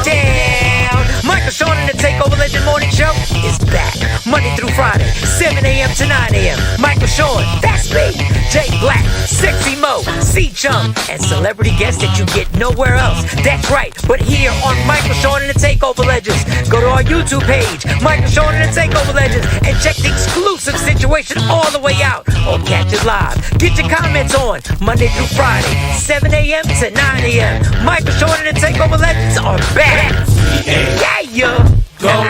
down. Michael Sean and the Takeover Legend Morning Show is back Monday through Friday, 7 a.m. to 9 a.m. Michael Sean, that's me, Jay Black, Sexy Mo, C-Chung, and celebrity guests that you get nowhere else. That's right, but here on Michael Sean and the Takeover Legends. Go to our YouTube page, Michael Sean and the Takeover Legends, and check the exclusive situation all the way out. Or catch it live. Get your comments on Monday through Friday, 7 a.m. to 9 a.m. Michael Sean and the Takeover Legends are back. Yeah. Going